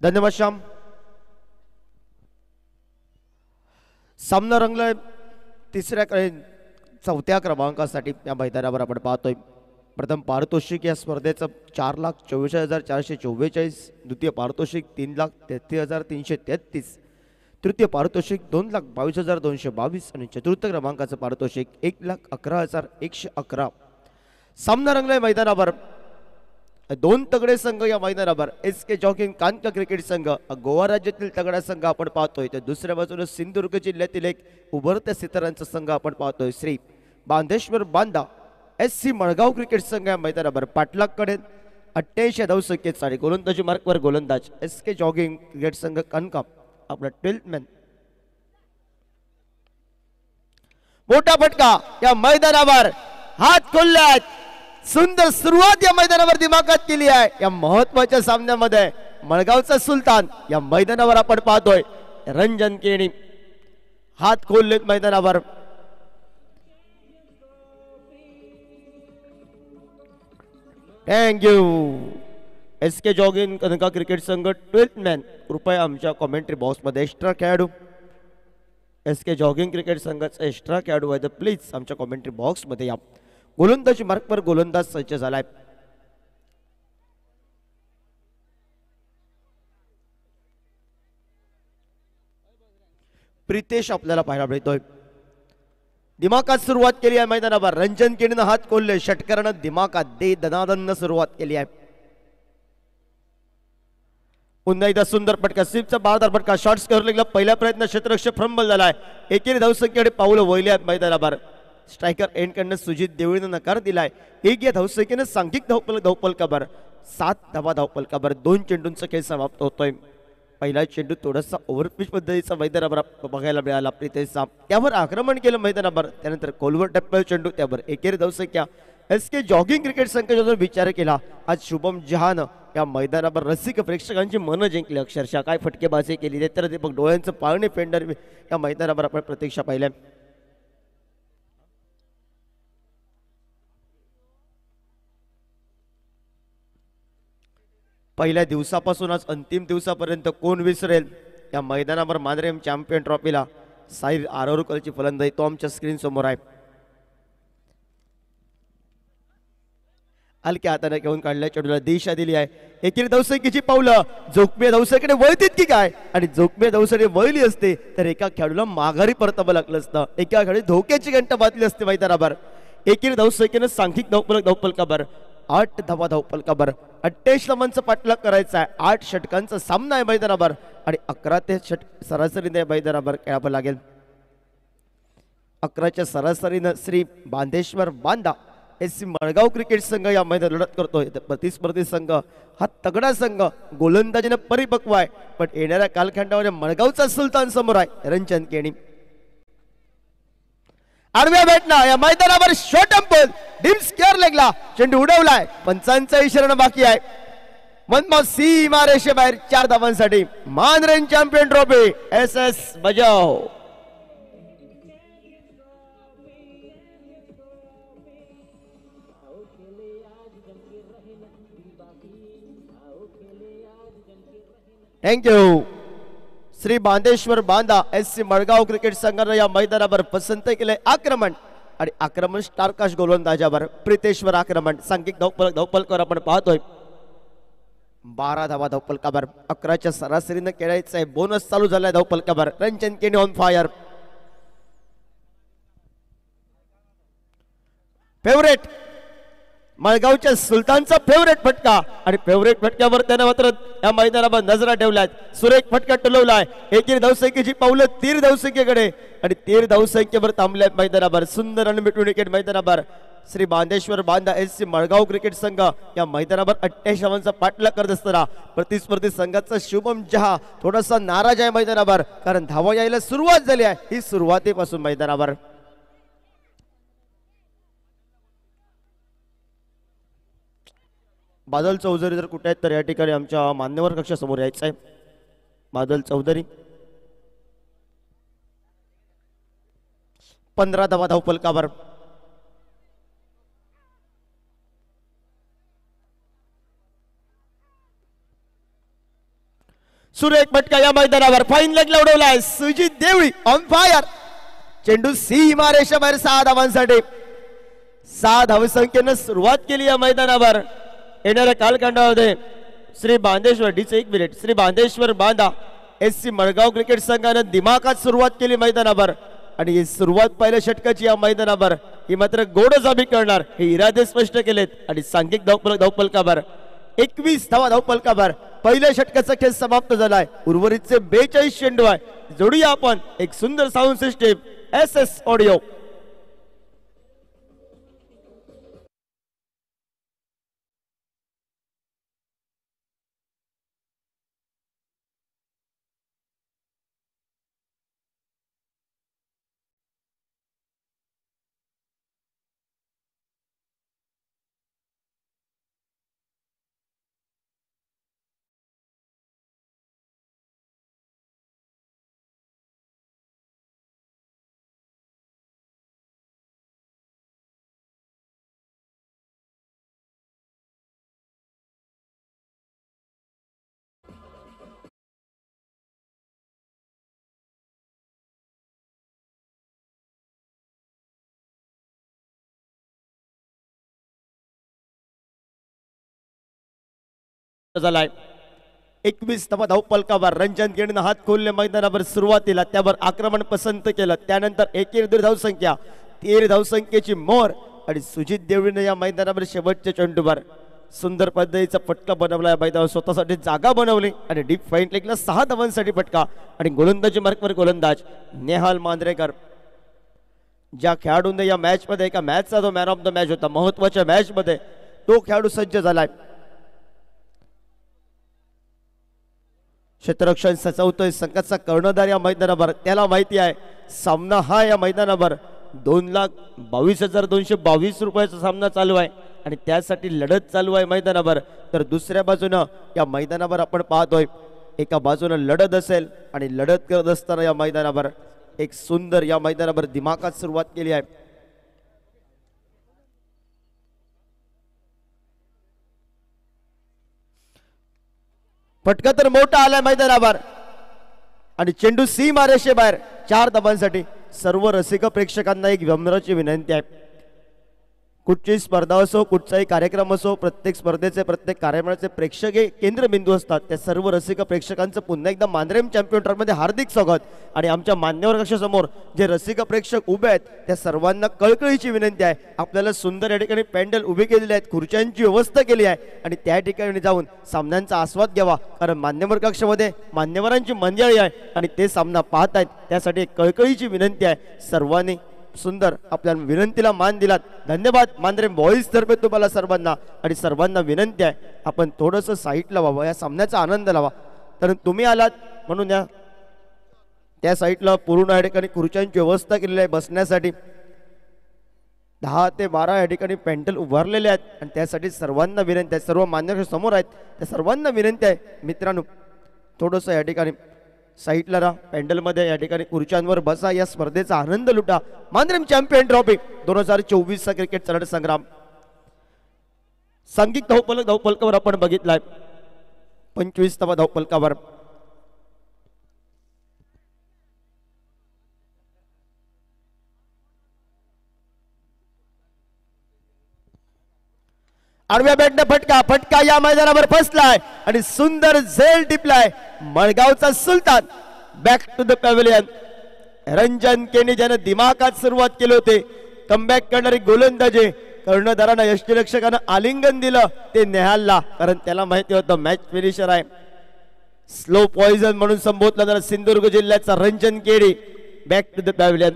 धन्यवाद श्याम. सामना रंगलाय तिसऱ्या चौथ्या क्रमांकासाठी या मैदानावर आपण पाहतोय. प्रथम पारितोषिक या स्पर्धेचं 4,24,444, द्वितीय पारितोषिक 3,33,333, तृतीय पारितोषिक 2,22,222 आणि चतुर्थ क्रमांकाचं पारितोषिक 1,11,111. सामना रंगलाय मैदानावर. दोन तगडे संघ या मैदानावर. SK जॉगिंग कानका क्रिकेट संघ गोवा राज्यातील तगडा संघ आपण पाहतोय. तर दुसऱ्या बाजूने सिंधुदुर्ग जिल्ह्यातील एक उभरत्या सितारांचा संघ आपण पाहतोय. श्री बांधेश्वर बांदा SC मळगाव क्रिकेट संघ या मैदानावर. पाटलाकडे 88 धावसंख्येत आणि गोलंदाजी मार्कवर गोलंदाज SK जॉगिंग क्रिकेट संघ कानका आपला 12th मॅन. मोठा फटका या मैदानावर. हात खोलल्यात. सुंदर सुरुवात या मैदानावर दिमागात केली आहे. या महत्वाच्या सामन्यामध्ये मळगावचा सुलतान या मैदानावर आपण पाहतोय. रंजन केणी हात खोललेत मैदानावर. Thank you. SK जॉगिंग कनका क्रिकेट संघ 12th मॅन. कृपया आमच्या कॉमेंट्री बॉक्समध्ये एक्स्ट्रा खेळाडू SK जॉगिंग क्रिकेट संघाचा एक्स्ट्रा खेळाडू आहे तर प्लीज आमच्या कॉमेंट्री बॉक्समध्ये या. गोलंदाजी मार्कवर गोलंदाज सज्ज झालाय. प्रितेश आपल्याला पाहायला मिळतोय. दिमाकात सुरुवात केली आहे मैदानावर. रंजन केणीनं हात खोलले. षटकरानं दिमाकात दे दनादन सुरुवात केली आहे. पुन्हा एकदा सुंदर फटका. स्वीपचा बारदार फटका. शॉर्ट स्कोअर लेगला पहिला प्रयत्न क्षेत्ररक्षक फ्रंबल झालाय. एकेरी धावसंख्येकडे पाऊलं वळली आहेत मैदानावर. स्ट्रायकर एंडकडनं सुजित देवळीनं नकार दिलाय. एक या धावसंख्येनं सांघिक धावपलकावर 7 धावा धावपलकावर. 2 चेंडूंचा खेळ समाप्त होतोय. पहिला चेंडू थोडासा ओव्हरपिच पद्धतीचा मैदानावर बघायला मिळाला प्रितेशचा. त्यावर आक्रमण केलं मैदानावर. त्यानंतर कोलवर टप्प्यावर चेंडू. त्यावर एकेरी धावसंख्या. SK जॉगिंग क्रिकेट संघाचा विचार केला. आज शुभम जहान या मैदानावर रसिक प्रेक्षकांची मनं जिंकली. अक्षरशः काय फटकेबाजी केली. तर दीपक डोळ्यांचं पाळणे फेंडर या मैदानावर आपण प्रतीक्षा पाहिल्या. पहिल्या दिवसापासूनच अंतिम दिवसापर्यंत कोण विसरेल या मैदानावर मांद्रेम चॅम्पियन ट्रॉफीला साहिल आरोरकरची फलंदाजी तो आमच्या स्क्रीन समोर आहे. हलक्या हाताने घेऊन काढल्या चेंडूला दिशा दिली आहे. एकेरी धावसंख्येची पावलं जोखमी धावसंख्येकडे वळतीत की काय. आणि जोखमी धावसंख्ये वळली असते तर एका खेळाडूला माघारी परतावं लागलं असतं. एका खेळाडू धोक्याची घंटा बांधली असते मैदानावर. एकेरी धावसंख्येनं सांघिक धावपलकावर 8 धावा धावपलकावर. 28 धावांचा पाठलाग करायचा आहे. 8 षटकांचा सामना आहे मैदानावर आणि 11 ते सरासरीने मैदानावर खेळावं लागेल. 11च्या सरासरीनं श्री बांधेश्वर बांदा SC मळगाव क्रिकेट संघ या मैदानात लढत करतोय. प्रतिस्पर्धी संघ हा तगडा संघ गोलंदाजीने परिपक्व आहे. पण येणाऱ्या कालखंडामध्ये मळगावचा सुलतान समोर आहे. रंजन केणी आडव्या बॅटना या मैदानावर शॉर्ट अंपल डीप स्क्वेअर लेगला चेंडू उडवलाय. पंचांचा इशारा बाकी आहे. मनमोहन सीमा रेषेबाहेर 4 धावांसाठी मानरेन चॅम्पियन ट्रॉफी SS बजाव. Thank you. Shri Bandeshwar Banda SC Madgaon cricket संघाने या मैदानावर पसंत केले आक्रमण आणि आक्रमण स्टारकाश गोलंदाजावर प्रितेश्वर आक्रमण. सांघिक धावपलकर आपण पाहतोय 12 धावा धावपलकावर. 11च्या सरासरीने खेळायचं आहे. बोनस चालू झालाय धावपलकावर. रंजन केनी ऑन फायर. फेवरेट मळगावच्या सुलतानचा फेवरेट फटका आणि फेवरेट फटक्यावर त्याने मात्र या मैदानावर नजरा ठेवल्यात. सुरेख फटका टोलवलाय. एकेरी धावसंख्येची पावलं 13 धावसंख्येकडे आणि 13 धावसंख्येवर थांबल्यात मैदानावर. सुंदर रन बिटवीन विकेट मैदानावर. श्री बांदेश्वर बांदा SC मडगाव क्रिकेट संघ या मैदानावर 88 धावांचा पाठलाग करत असताना प्रतिस्पर्धी संघाचा शुभम जहा थोडासा नाराज आहे मैदानावर, कारण धावा यायला सुरुवात झाली आहे. ही सुरुवातीपासून मैदानावर बादल चौधरी जर कुठे आहेत तर या ठिकाणी आमच्या मान्यवर कक्षासमोर यायचं आहे. बादल चौधरी 15 धावा धावपलकावर. सुरेख फटका या मैदानावर. फाईन लेगला उडवलाय सुजित देवळी ऑन फायर. चेंडू सीमा रेषेबाहेर 6 धावांसाठी. 6 धावसंख्येनं सुरुवात केली या मैदानावर. येणाऱ्या कालखंडामध्ये श्री बांदेश्वर डीचे 1 minute. Shri Bandeshwar Banda SC Madgaon cricket संघानं दिमाखात सुरुवात केली मैदानावर आणि ही सुरुवात पहिल्या षटकाची या मैदानावर ही मात्र गोड जाबी करणार हे इरादे स्पष्ट केलेत. आणि सांघिक धावपलकावर 21 धावा धावपलकावर पहिल्या षटकाचा खेळ समाप्त झालाय. उर्वरितचे 42 चेंडू आहे. जोडूया आपण एक सुंदर साऊंड सिस्टीम SS ऑडिओ. झालाय. 21 धावा धावपलकावर. रंजन केणीनं हात खोलले मैदानावर सुरुवातीला. त्यावर आक्रमण पसंत केलं. त्यानंतर एकेरी धावसंख्या 13 धावसंख्येची मोर आणि सुजित देवळीनं या मैदानावर शेवटच्या चेंडूवर सुंदर पद्धतीचा फटका बनवला. मैदानावर स्वतःसाठी जागा बनवली आणि डीप फाईन लेगला 6 धावांसाठी फटका. आणि गोलंदाजी मार्कवर गोलंदाज नेहाल मांजरेकर. ज्या खेळाडूने या मॅच मध्ये एका मॅचचा जो मॅन ऑफ द मॅच होता महत्वाच्या मॅच मध्ये तो खेळाडू सज्ज झालाय. क्षेत्ररक्षण सचवतोय संघाचा कर्णधार या मैदानावर. त्याला माहिती आहे सामना हा या मैदानावर 2,22,222 रुपयाचा सामना चालू आहे आणि त्यासाठी लढत चालू आहे मैदानावर. तर दुसऱ्या बाजूनं या मैदानावर आपण पाहतोय एका बाजूनं लढत असेल आणि लढत करत असताना या मैदानावर एक सुंदर या मैदानावर दिमाखात सुरुवात केली आहे. फटका तर मोठा आलाय मैदानावर आणि चेंडू सीमा रेषेबाहेर 4 धावांसाठी. सर्व रसिक प्रेक्षकांना एक विनम्राची विनंती आहे. कुठची स्पर्धा असो कुठचाही कार्यक्रम असो प्रत्येक स्पर्धेचे प्रत्येक कार्यक्रमाचे प्रेक्षक हे केंद्रबिंदू असतात. त्या सर्व रसिक प्रेक्षकांचं पुन्हा एकदा मांद्रेम चॅम्पियन ट्रॉफीमध्ये हार्दिक स्वागत. आणि आमच्या मान्यवर कक्षासमोर जे रसिक प्रेक्षक उभे आहेत त्या सर्वांना कळकळीची विनंती आहे. आपल्याला सुंदर या ठिकाणी पॅन्डल उभे केलेले आहेत. खुर्च्यांची व्यवस्था केली आहे आणि त्या ठिकाणी जाऊन सामन्यांचा आस्वाद घ्यावा. कारण मान्यवर कक्षामध्ये मान्यवरांची मंडळी आहे आणि ते सामना पाहत आहेत. त्यासाठी एक कळकळीची विनंती आहे. सर्वांनी सुंदर आपल्या विनंतीला मान दिलात. धन्यवाद मांद्रेम बॉईज तर्फे तुम्हाला सर्वांना. आणि सर्वांना विनंती आहे आपण थोडंसं साईटला व्हावं या सामन्याचा आनंद लावा. कारण तुम्ही आलात म्हणून या त्या साईटला पूर्ण या ठिकाणी खुर्च्यांची व्यवस्था केलेली आहे बसण्यासाठी. 10 ते 12 या ठिकाणी पॅन्डल उभारलेले आहेत आणि त्यासाठी सर्वांना विनंती आहे, सर्व मान्यवर समोर आहेत त्या सर्वांना विनंती आहे मित्रांनो थोडंसं या ठिकाणी साईडला राहा, पॅन्डलमध्ये या ठिकाणी खुर्च्यांवर बसा, या स्पर्धेचा आनंद लुटा. मांद्रेम चॅम्पियन ट्रॉफी 2024 चा क्रिकेट रणसंग्राम सांघिक धावपलकावर आपण बघितलाय 25वा धावपलकावर आडव्या बॅटने फटका या मैदानावर फसलाय आणि सुंदर झेल टिपलाय मळगावचा सुलतान. Back to the pavilion. Ranjan Keni ज्याने दिमागात सुरुवात केली होती, कमबॅक करणारी गोलंदाजी कर्णधारांना यष्टीरक्षकांना आलिंगन दिलं ते नेहालला, कारण त्याला माहिती होतं मॅच फिनिशर आहे. स्लो पॉइझन म्हणून संबोधला जाणारा सिंधुदुर्ग जिल्ह्याचा Ranjan Kedi back to the pavilion.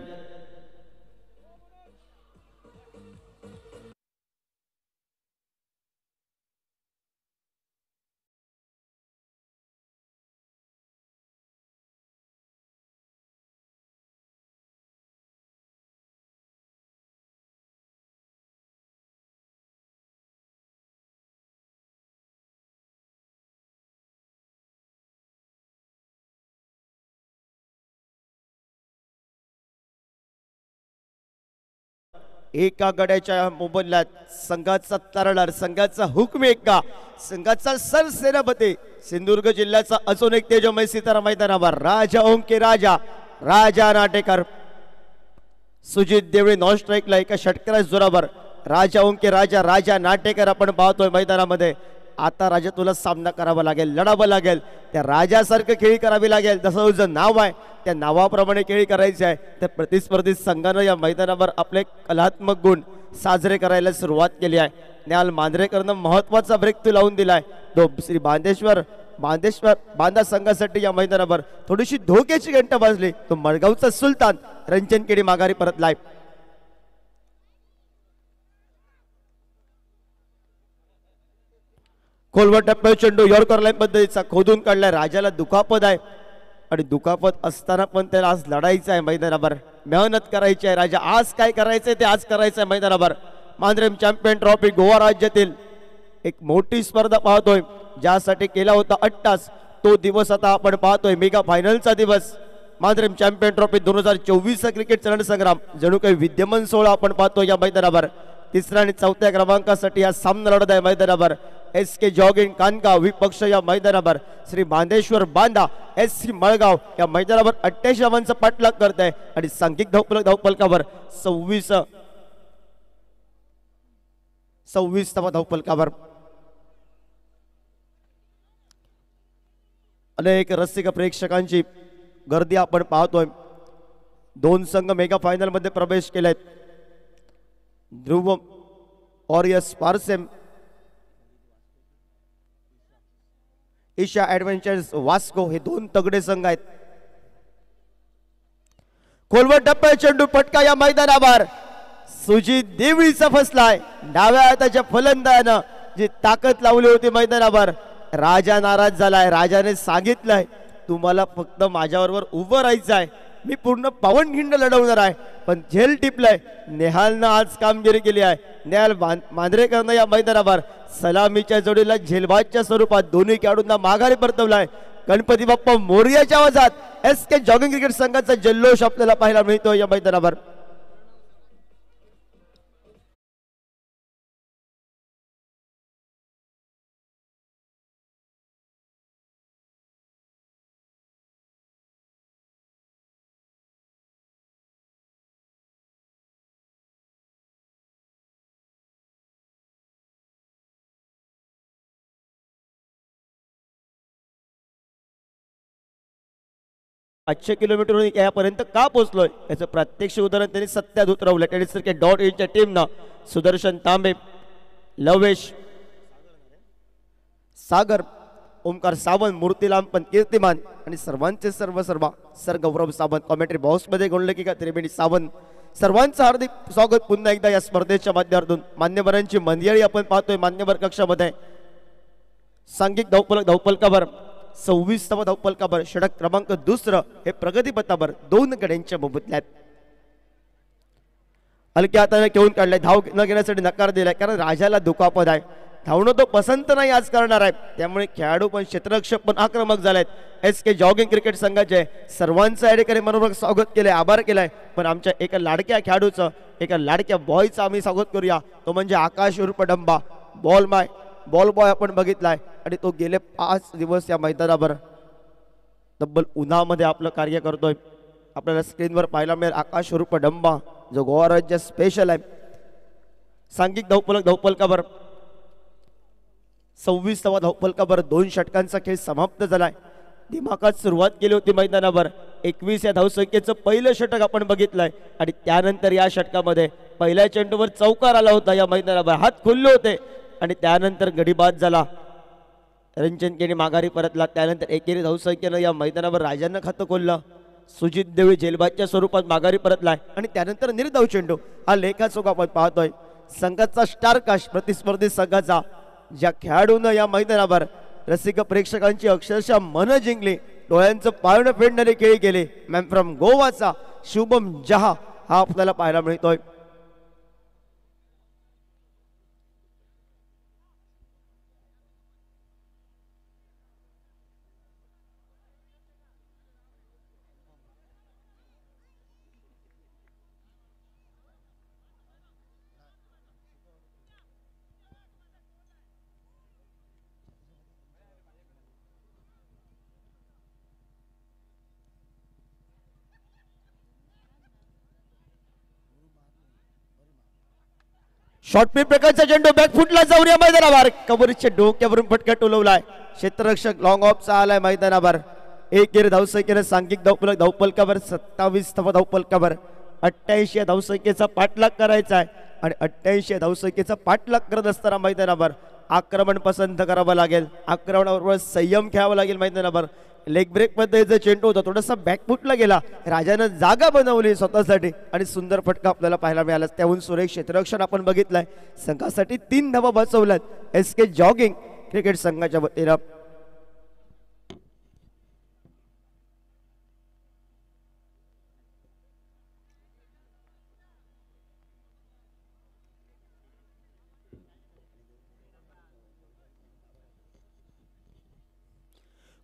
एका गड्याच्या मोबदल्यात संघाचा तरणार, संघाचा हुकमी एक्का, संघाचा सरसेनापती सिंधुदुर्ग जिल्ह्याचा अजून एक तेजोमय सितारा मैदानावर राजा ओंके राजा नाटेकर. सुजित देवळे नॉन स्ट्राईकला एका षटकाच्या जोरावर राजा ओंके राजा नाटेकर आपण पाहतोय मैदानामध्ये. आता राजा तुला सामना करावा लागेल, लढावं लागेल, त्या राजासारखं खेळी करावी लागेल. जसं तुझं नाव आहे त्या नावाप्रमाणे खेळी करायची आहे. त्या प्रतिस्पर्धी संघानं या मैदानावर आपले कलात्मक गुण साजरे करायला सुरुवात केली आहे. न्याल मांजरेकरनं महत्वाचा ब्रेक तो लावून दिलाय. तो श्री बांदा संघासाठी या मैदानावर थोडीशी धोक्याची घंटा वाजली. तो मळगावचा सुलतान रंजन केडी माघारी परतलाय. खोलवर टप्प्यावर चेंडू यॉर्कर लाईन पद्धतीचा खोदून काढलाय. राजाला दुखापत आहे आणि दुखापत असताना पण त्याला आज लढायचं आहे मैदानावर, मेहनत करायची आहे. राजा आज काय करायचंय ते आज करायचं आहे मैदानावर. मांद्रेम चॅम्पियन ट्रॉफी गोवा राज्यातील एक मोठी स्पर्धा पाहतोय, ज्यासाठी केला होता अट्टास तो दिवस आता आपण पाहतोय. मेगा फायनलचा दिवस. मांद्रेम चॅम्पियन ट्रॉफी 2024 चा क्रिकेट रणसंग्राम जणू काही विद्यमान सोहळा आपण पाहतोय या मैदानावर. तिसऱ्या आणि चौथ्या क्रमांकासाठी हा सामना लढत आहे मैदानावर. SK जॉगिंग कानगाव विपक्ष या मैदानावर श्री बांदेश्वर बांदा SC मळगाव या मैदानावर 88 धावांचा पाठलाग करत आहे आणि सांघिक धावपलकावर 26वा धावपलकावर अनेक रसिक प्रेक्षकांची गर्दी आपण पाहतोय. 2 संघ मेगा फायनल मध्ये प्रवेश केलेत. ध्रुव aureus Parsem, Isha adventures Vasco हे 2 तगडे संघ आहेत. खोलवर टप्प्या चेंडू फटका या मैदानावर सुजित देवळीचा फसलाय. डाव्या हाताच्या फलंदाजानं जी ताकद लावली होती मैदानावर, राजा नाराज झालाय. राजाने सांगितलंय तुम्हाला फक्त माझ्याबरोबर उभं राहायचं आहे, मी पूर्ण पावनखिंड लढवणार आहे. पण झेल टिपलाय. नेहालनं आज कामगिरी केली आहे. नेहाल मांजरेकरनं या मैदानावर सलामीच्या जोडीला झेलबाजच्या स्वरूपात दोन्ही खेळाडूंना माघारी परतवलाय. गणपती बाप्पा मोरयाच्या आवाजात SK जॉगिंग क्रिकेट संघाचा जल्लोष आपल्याला पाहायला मिळतो या मैदानावर. पाचशे किलोमीटर यापर्यंत का पोहोचलोय याचं प्रत्यक्ष उदाहरण त्यांनी सत्यात उतरवलं. टेनिस क्रिकेट .in च्या टीमनं सुदर्शन तांबे, लवेश सागर, ओमकार सावंत, मूर्तीलाम पण कीर्तिमान आणि सर्वांचे सर्व सर गौरव सावंत कॉमेंट्री बॉक्स मध्ये गोंडलेखिका त्रिवेणी सावंत सर्वांचं हार्दिक स्वागत पुन्हा एकदा या स्पर्धेच्या माध्यमातून. मान्यवरांची मंडळी आपण पाहतोय मान्यवर कक्षामध्ये. सांघिक धावपलकावर 26वा धावपलकावर षटक क्रमांक 2 हे प्रगतीपथावर 2 गड्यांच्या मोबदल्यात. हलक्या हाताने घेऊन काढलाय, धाव न घेण्यासाठी नकार दिलाय, कारण राजाला दुखापत आहे. धावणं तो पसंत नाही आज करणार आहे, त्यामुळे खेळाडू पण क्षेत्ररक्षक पण आक्रमक झालेत. SK जॉगिंग क्रिकेट संघाचे सर्वांचं या ठिकाणी मनोरंजक स्वागत केलंय, आभार केलाय. पण आमच्या एका लाडक्या खेळाडूचं, एका लाडक्या बॉयचं आम्ही स्वागत करूया. तो म्हणजे आकाश उर्फ डंबा, बॉल बॉय आपण बघितलाय. आणि तो गेले 5 दिवस या मैदानावर तब्बल उन्हामध्ये आपलं कार्य करतोय. आपल्याला स्क्रीनवर पाहायला मिळेल आकाश उर्फ डंबा, जो गोवा राज्य स्पेशल आहे. सांघिक धावपलकावर 26वा धावपलकावर 2 षटकांचा खेळ समाप्त झालाय. दिमाखात सुरुवात केली होती मैदानावर. 21 या धावसंख्येचं पहिलं षटक आपण बघितलंय आणि त्यानंतर या षटकामध्ये पहिल्या चेंडूवर चौकार आला होता या मैदानावर, हात खुलले होते आणि त्यानंतर गडी बाद झाला. रंजनकेने माघारी परतला. त्यानंतर एकेरी धावसंख्येनं या मैदानावर राजांना खातं खोललं. सुजित देवी जेलबादच्या स्वरूपात माघारी परतलाय आणि त्यानंतर निर्धाव चेंडू. हा लेखाचोख आपण पाहतोय. संघाचा स्टार कास्ट प्रतिस्पर्धी संघाचा, ज्या खेळाडूनं या मैदानावर रसिक प्रेक्षकांची अक्षरशः मन जिंकली, डोळ्यांचं पाळणं फेडणारे खेळ केले, मॅन फ्रॉम गोवाचा शुभम जहा हा आपल्याला पाहायला मिळतोय. शॉर्ट प्रकारचा चेंडू बॅकफुटला जाऊन या मैदानावर कबरीच्या डोक्यावरून फटका टोलवलाय. क्षेत्ररक्षक लॉंग ऑफचा आलाय मैदानावर. एकेरी धावसंख्येनं सांघिक धावपलकावर 27वा धावपलकावर 88 या धावसंख्येचा पाठलाग करायचा आहे आणि 88 या धावसंख्येचा पाठलाग करत असताना मैदानावर आक्रमण पसंत करावं लागेल. आक्रमणाबरोबर संयम खेळावा लागेल मैदानावर. लेग ब्रेक मध्ये चेंडू होता, थोडासा बॅकफुटला गेला, राजानं जागा बनवली स्वतःसाठी आणि सुंदर फटका आपल्याला पाहायला मिळाला. त्याहून सुरेख क्षेत्ररक्षण आपण बघितलंय. संघासाठी 3 धावा बसवल्यात SK जॉगिंग क्रिकेट संघाच्या वतीनं.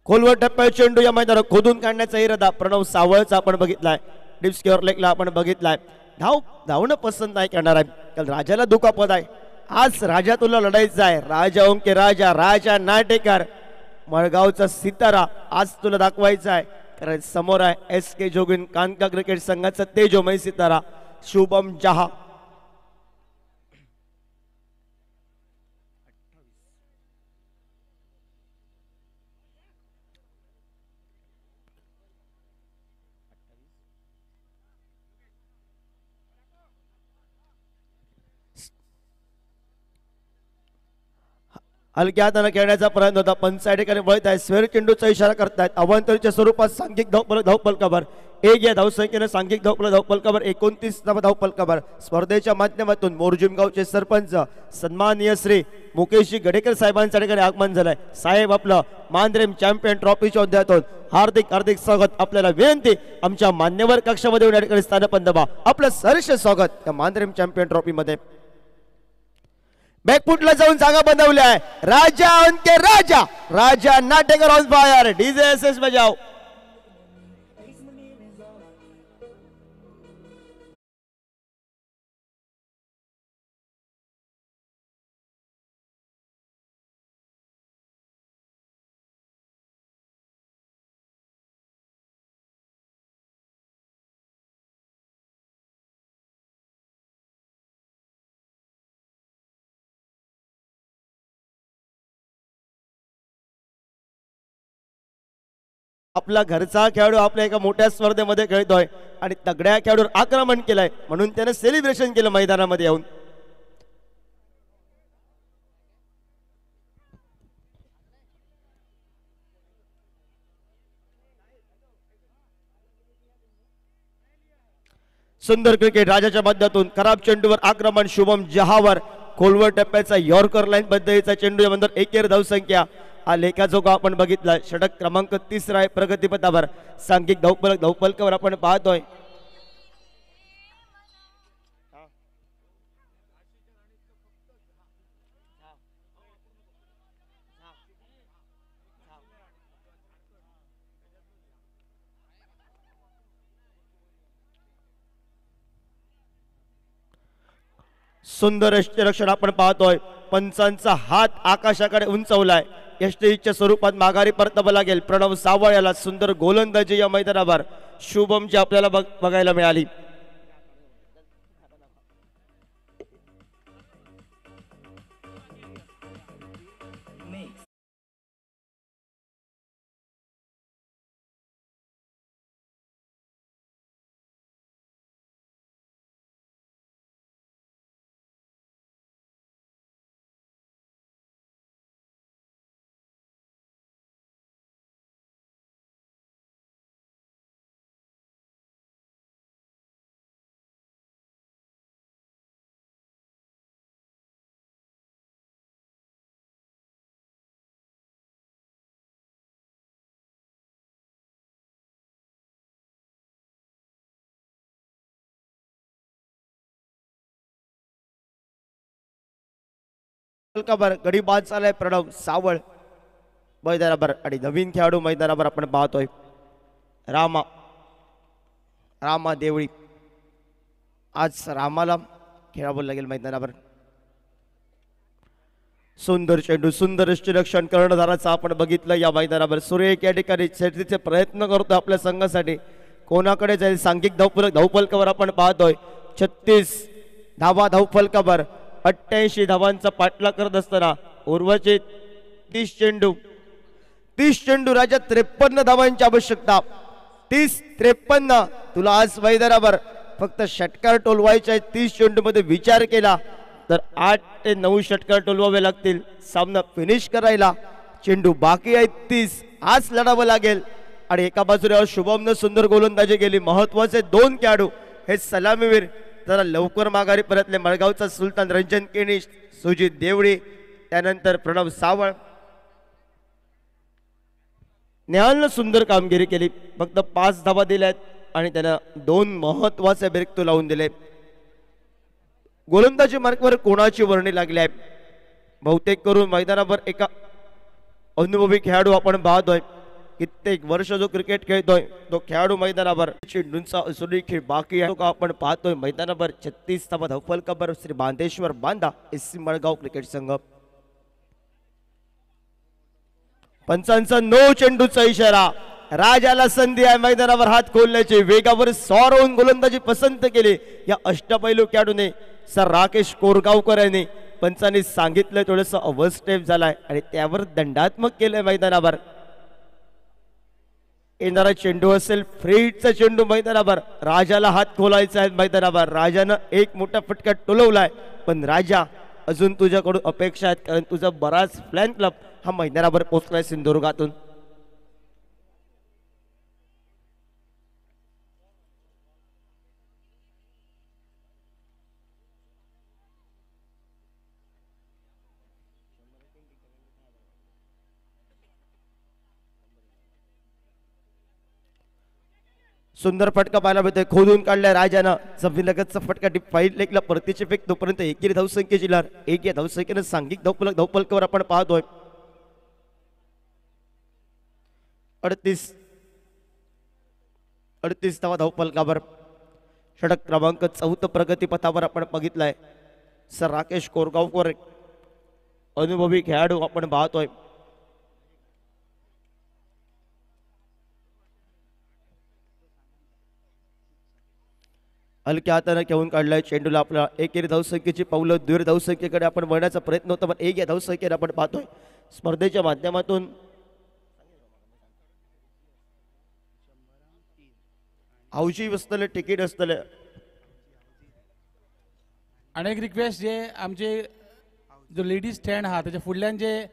खोलवर टप्प्यावर चेंडू या मैदानात खोदून काढण्याचा इरादा प्रणव सावळचा आपण बघितलाय. डिप स्क्वेअर लेगला आपण बघितलाय. धावणं पसंत नाही करणार आहे, कारण राजाला दुखापत आहे. आज राजा तुला लढायचा आहे. राजा ओंके राजा नाटेकर, मळगावचा सितारा आज तुला दाखवायचा आहे, कारण समोर आहे SK जोगिन कानका क्रिकेट संघाचा तेजोमय सितारा शुभम जहा. हलक्या हाताने खेळण्याचा प्रयत्न होता, पंच या ठिकाणी वळत आहे. स्वेर चेंडूचा इशारा करतायत. अवांतरच्या स्वरूपात सांघिक धावपलकावर 1 या धावसंख्येनं सांघिक धावपलकावर 29वा धावपलकावर स्पर्धेच्या माध्यमातून मोरजिमगावचे सरपंच सन्माननीय श्री मुकेशजी गडेकर साहेबांच्या ठिकाणी आगमन झालंय. साहेब आपलं मानरेम चॅम्पियन ट्रॉफीच्या अध्यायातून हार्दिक स्वागत. आपल्याला विनंती, आमच्या मान्यवर कक्षामध्ये या ठिकाणी स्थानपन्न व्हा. आपलं सहर्ष स्वागत त्या मानरेम चॅम्पियन ट्रॉफी मध्ये. बॅकफुटला जाऊन जागा बनवल्या आहे. Raja Anke Raja Natekar on fire. DJ SS बजाव. आपला घरचा खेळाडू आपल्या एका मोठ्या स्पर्धेमध्ये खेळतोय आणि तगड्या खेळाडूवर आक्रमण केलंय, म्हणून त्याने सेलिब्रेशन केलं मैदानामध्ये येऊन. सुंदर क्रिकेट राजाच्या मध्यातून खराब चेंडूवर आक्रमण शुभम जहावर. खोलवर टप्प्याचा यॉर्कर लाईन पद्धतीचा चेंडू यानंतर एकेर धावसंख्या. हा लेखाजोगा आपण बघितला. षटक क्रमांक 3 आहे प्रगतीपथावर. सांघिक धावपलकावर आपण पाहतोय सुंदर यष्टीरक्षण आपण पाहतोय. पंचांचा हात आकाशाकडे उंचवलाय. यष्टीच्या स्वरूपात माघारी परतावं लागेल. प्रणव सावळ याला सुंदर गोलंदाजी या मैदानावर शुभमची आपल्याला बघायला मिळाली. गडी बाद झालाय प्रणव सावळ मैदानावर आणि नवीन खेळाडू मैदानावर आपण पाहतोय रामा देवळी. आज रामाला खेळावं लागेल मैदानावर. सुंदर चेंडू सुंदर यष्टीरक्षण कर्णधाराचं आपण बघितलं या मैदानावर. सूर्य या ठिकाणी शर्यतीचे प्रयत्न करतो आपल्या संघासाठी. कोणाकडे जाईल सांघिक धावफलकावर आपण पाहतोय 36 धावा धावफलकावर 88 धावांचा पाठलाग करत असताना उर्वरित 30 चेंडू राजा 53 धावांची आवश्यकता. 30-53 तुला आज मैदानावर फक्त षटकार टोलवायचे आहेत. 30 चेंडू मध्ये विचार केला तर 8 ते 9 षटकार टोलवावे लागतील सामना फिनिश करायला. चेंडू बाकी आहेत 30. आज लढावं लागेल. आणि एका बाजूला शुभमनं सुंदर गोलंदाजी केली. महत्वाचे 2 खेळाडू हे सलामीवीर जरा लवकर माघारी परतले. मळगावचा सुलतान रंजन केणी, सुजित देवळी, त्यानंतर प्रणव सावळ. नेहालनं सुंदर कामगिरी केली. फक्त 5 धावा दिल्यात आणि त्यानं 2 महत्वाचे ब्रेक लावून दिले. गोलंदाजी मार्गावर कोणाची वर्णी लागली आहे? बहुतेक करून मैदानावर एका अनुभवी खेळाडू आपण पाहतोय. कित्येक वर्ष जो क्रिकेट खेळतोय तो खेळाडू मैदानावर. चेंडूंचा असुरी खेळ बाकी आहे का आपण पाहतोय मैदानावर. 36 धावा धावफलकावर श्री बांधेश्वर बांधा SC मळगाव क्रिकेट संघ. पंचांचा 9 चेंडूचा इशारा. राजाला संधी आहे मैदानावर हात खोलण्याची. वेगावर सॉर होऊन गोलंदाजी पसंत केली या अष्टपैलू खेळाडूने सर राकेश कोरगावकर यांनी. पंचांनी सांगितलं थोडंसं ओव्हरस्टेप झालाय आणि त्यावर दंडात्मक केलंय मैदानावर. येणारा चेंडू असेल फ्रीडचा चेंडू मैदानावर. राजाला हात खोलायचा आहे मैदानावर. राजानं एक मोठा फटका टोलवलाय पण राजा अजून तुझ्याकडून अपेक्षा आहेत कारण तुझा बराच फ्लॅन क्लब हा मैदानावर पोहोचलाय सिंधुदुर्गातून. सुंदर फटका पाहायला मिळतोय. खोदून काढलाय राजानं. जमीनलगतचा फटका डीप फाईट लेगला परतीचे फेक. तोपर्यंत एकेरी धावसंख्येची लहर. 1 या धावसंख्येनं सांघिक धावफलकावर आपण पाहतोय 38 धावा धावफलकावर. षटक क्रमांक 4 प्रगती पथावर आपण बघितलाय. सर राकेश कोरगावकर अनुभवी खेळाडू आपण पाहतोय. हलक्या हाताने घेऊन काढलाय चेंडूला. आपल्या एकेरी धावसंख्येची पावलं द्विर धावसंख्येकडे आपण वळण्याचा प्रयत्न होता पण 1 या धावसंख्येने आपण पाहतोय स्पर्धेच्या माध्यमातून. हौशी बसतले तिकीट असतले. अनेक रिक्वेस्ट जे आमचे जो लेडीज स्टँड आहा त्याच्या फुडल्यान जे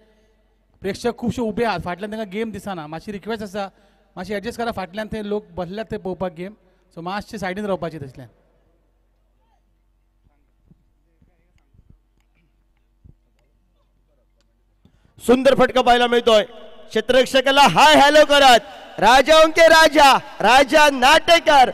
प्रेक्षक खुबशे उबे आहात फाटल्यान तांकां गेम दिसना. मातशी रिक्वेस्ट आसा मातशी एडजस्ट करा. फाटल्यान ते लोक बसल्यात ते पळोवपाक गेम. सो मातशे सायडीन रावपाचे तसल्यान. सुंदर फटका पाहायला मिळतोय. क्षेत्ररक्षकाला हाय हॅलो करत राजा राजा नाटेकर.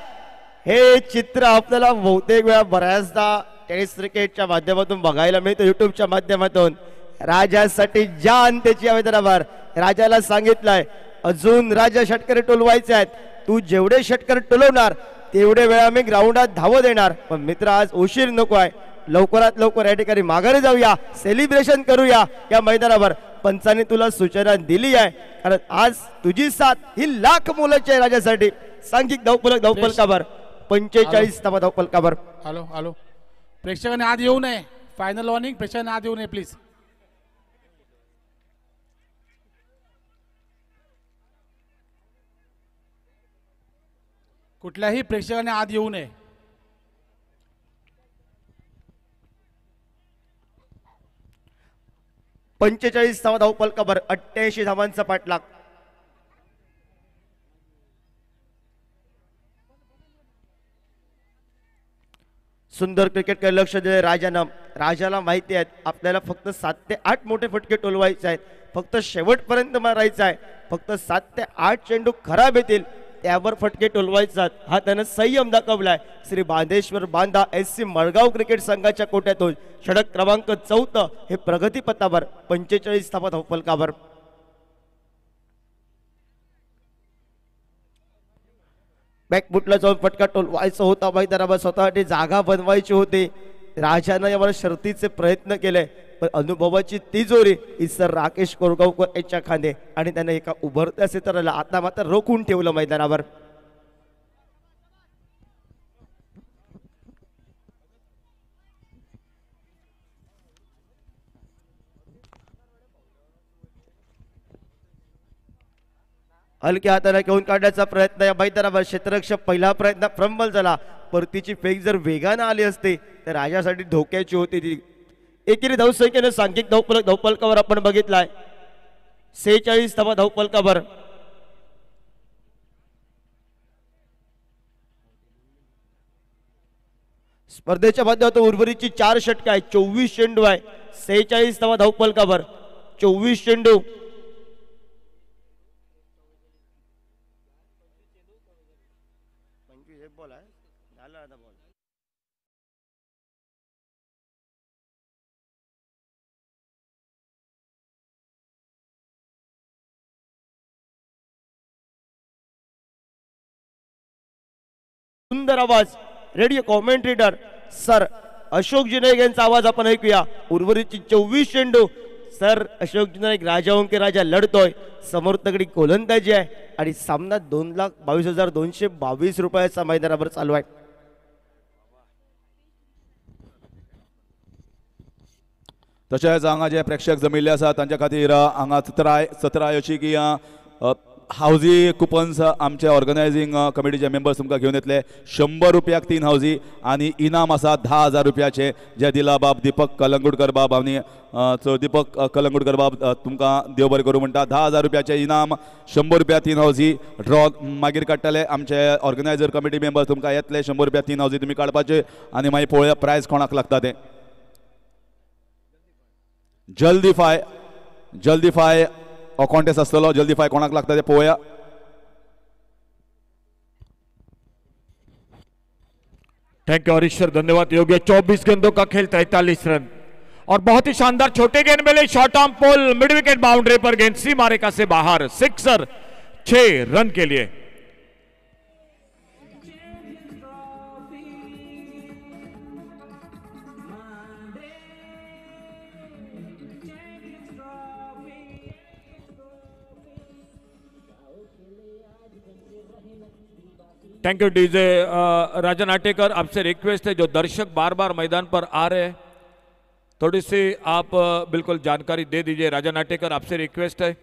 हे चित्र आपल्याला बहुतेक वेळा बऱ्याचदा टेनिस क्रिकेटच्या माध्यमातून बघायला मिळतं युट्यूबच्या माध्यमातून. राजासाठी जान त्याची मैदानावर. राजाला सांगितलंय अजून राजा षटकर टोलवायचे आहेत. तू जेवढे षटकर टोलवणार तेवढे वेळा मी ग्राउंडात धाव देणार पण मित्र आज उशीर नको आहे. लवकरात लवकर या ठिकाणी माघारी जाऊया, सेलिब्रेशन करूया या मैदानावर. पंचांनी तुला सूचना दिली आहे, कारण आज तुझी साथ ही लाख मोलाची आहे राजासाठी. सांघिक धावफलकावर 45 धावफलकावर. हॅलो हॅलो, प्रेक्षकांनी आत येऊ नये. फायनल वॉर्निंग, प्रेक्षकांनी आत येऊ नये प्लीज. कुठल्याही प्रेक्षकाने आत येऊ नये. पंचेचाळीस धावफलकावर 88 धावांचा पाठलाग. सुंदर क्रिकेटकडे लक्ष दिले राजानं. राजाला माहिती आहे आपल्याला फक्त 7 ते 8 मोठे फटके टोलवायचे आहेत, फक्त शेवटपर्यंत मारायचं आहे. फक्त 7 ते 8 चेंडू खराब येतील त्यावर फटके टोलवायचा हा त्यानं संयम दाखवलाय. श्री बांधेश्वर बांधा SC मडगाव क्रिकेट संघाच्या कोट्यातून षटक क्रमांक 14 हे प्रगतीपथावर 45 धावफलकावर. बॅकफुटला जाऊन फटका टोलवायचा होता मैदानावर, स्वतःसाठी जागा बनवायची होती. राजानं यावर शर्तीचे प्रयत्न केले, पण अनुभवाची तिजोरी ही सर राकेश कोरगावकर यांच्या खांदे आणि त्याने एका उभरत्या सिताराला आता मात्र रोखून ठेवलं मैदानावर. हलक्या हाताने घेऊन काढण्याचा प्रयत्न या मैदानावर. क्षेत्ररक्षक पहिला प्रयत्न फ्रंबल झाला. परतीची फेक जर वेगानं आली असते तर राजासाठी धोक्याची होती ती. एकेरी धावसंख्येने सांघिक धावफलकावर आपण बघितलाय 46 धावफलकावर. स्पर्धेच्या माध्यमातून उर्वरितची 4 षटक आहे, 24 चेंडू आहे. 46 धावफलकावर 24 चेंडू. सुंदर आवाज रेडिओ कॉमेंट्रेटर सर अशोक नाईक यांचा आवाज आपण ऐकूया. उर्वरितची 24 चेंडू. सर अशोक नाईक राजाओंके राजा लढतोय. समोर तगडी गोलंदाजी आहे आणि सामना 2,22,222 रुपयाचा मैदानावर चालू आहे. तशेंच हांगा जे प्रेक्षक जमिल्ले आसा तांच्या खातीर हांगा सत्राय अशी की हावजी कुपन्स आमचे ऑर्गनायझींग कमिटीचे मेंबर्स तुमकां घेवन येतले. 100 रुपयाक 3 हावजी आनी इनाम आसा 10,000 रुपयाचे जे दिला बाब दीपक कलंगूटकर बाब. आनी दीपक कलंगूटकर बाब तुमकां देव बरें करूं म्हणटा. 10,000 रुपयाचे इनाम, 100 रुपया 3 हावजी. ड्रॉ मागीर काडटले आमचे ऑर्गनायझर कमिटी मेंबर्स तुमकां येतले. 100 रुपया 3 हावजी तुमी काडपाचे आनी मागीर पळोवया प्रायज कोणाक लागता तें. जल्दी फाय हो कॉन्टेस्ट आसतलो. जल्दी फाय कोणाक लागता ते पळोवया. थैंक यू हरीश्वर, धन्यवाद. योग्य 24 गेंदों का खेल 43 रन और बहुत ही शानदार छोटे गेंद मिले. शॉर्ट आर्म पोल मिड विकेट बाउंड्री पर गेंद सीमा रेखा से बाहर. सिक्सर 6 रन के लिए. थैंक यू डीजे राजा नाटेकर, आपसे रिक्वेस्ट है जो दर्शक बार बार मैदान पर आ रहे हैं थोड़ी सी आप बिल्कुल जानकारी दे दीजिए. राजा नाटेकर आपसे रिक्वेस्ट है,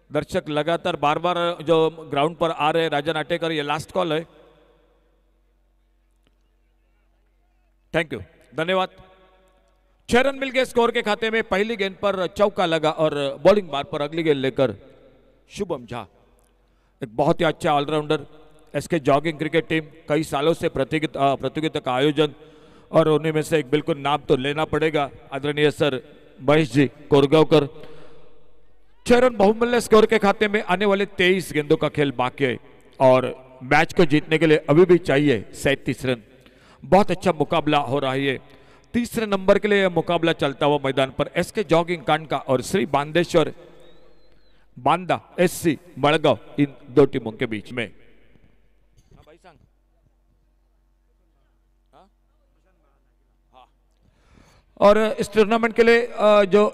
दर्शक लगातार बार बार जो ग्राउंड पर आ रहे हैं. राजा नाटेकर ये लास्ट कॉल है. थैंक यू, धन्यवाद. 6 रन मिल गए स्कोर के खाते में. पहली गेंद पर चौका लगा और बॉलिंग बार पर अगली गेंद लेकर शुभम झा, एक बहुत ही अच्छा allrounder. SK jogging cricket team कई सालों से प्रतियोगिता का आयोजन, और उन्हीं में से एक बिल्कुल नाम तो लेना पड़ेगा, आदरणीय सर महेश जी कोरगांवकर. 6 रन बहुमूल्य स्कोर के खाते में. आने वाले 23 गेंदों का खेल बाकी है और मैच को जीतने के लिए अभी भी चाहिए 37 रन. बहुत अच्छा मुकाबला हो रहा है. 3 नंबर के लिए मुकाबला चलता हुआ मैदान पर एसके जॉगिंग कांड का और श्री बांधेश्वर बांदा SC मड़गांव, इन दो टीमों के बीच में. और इस टूर्नामेंट के लिए जो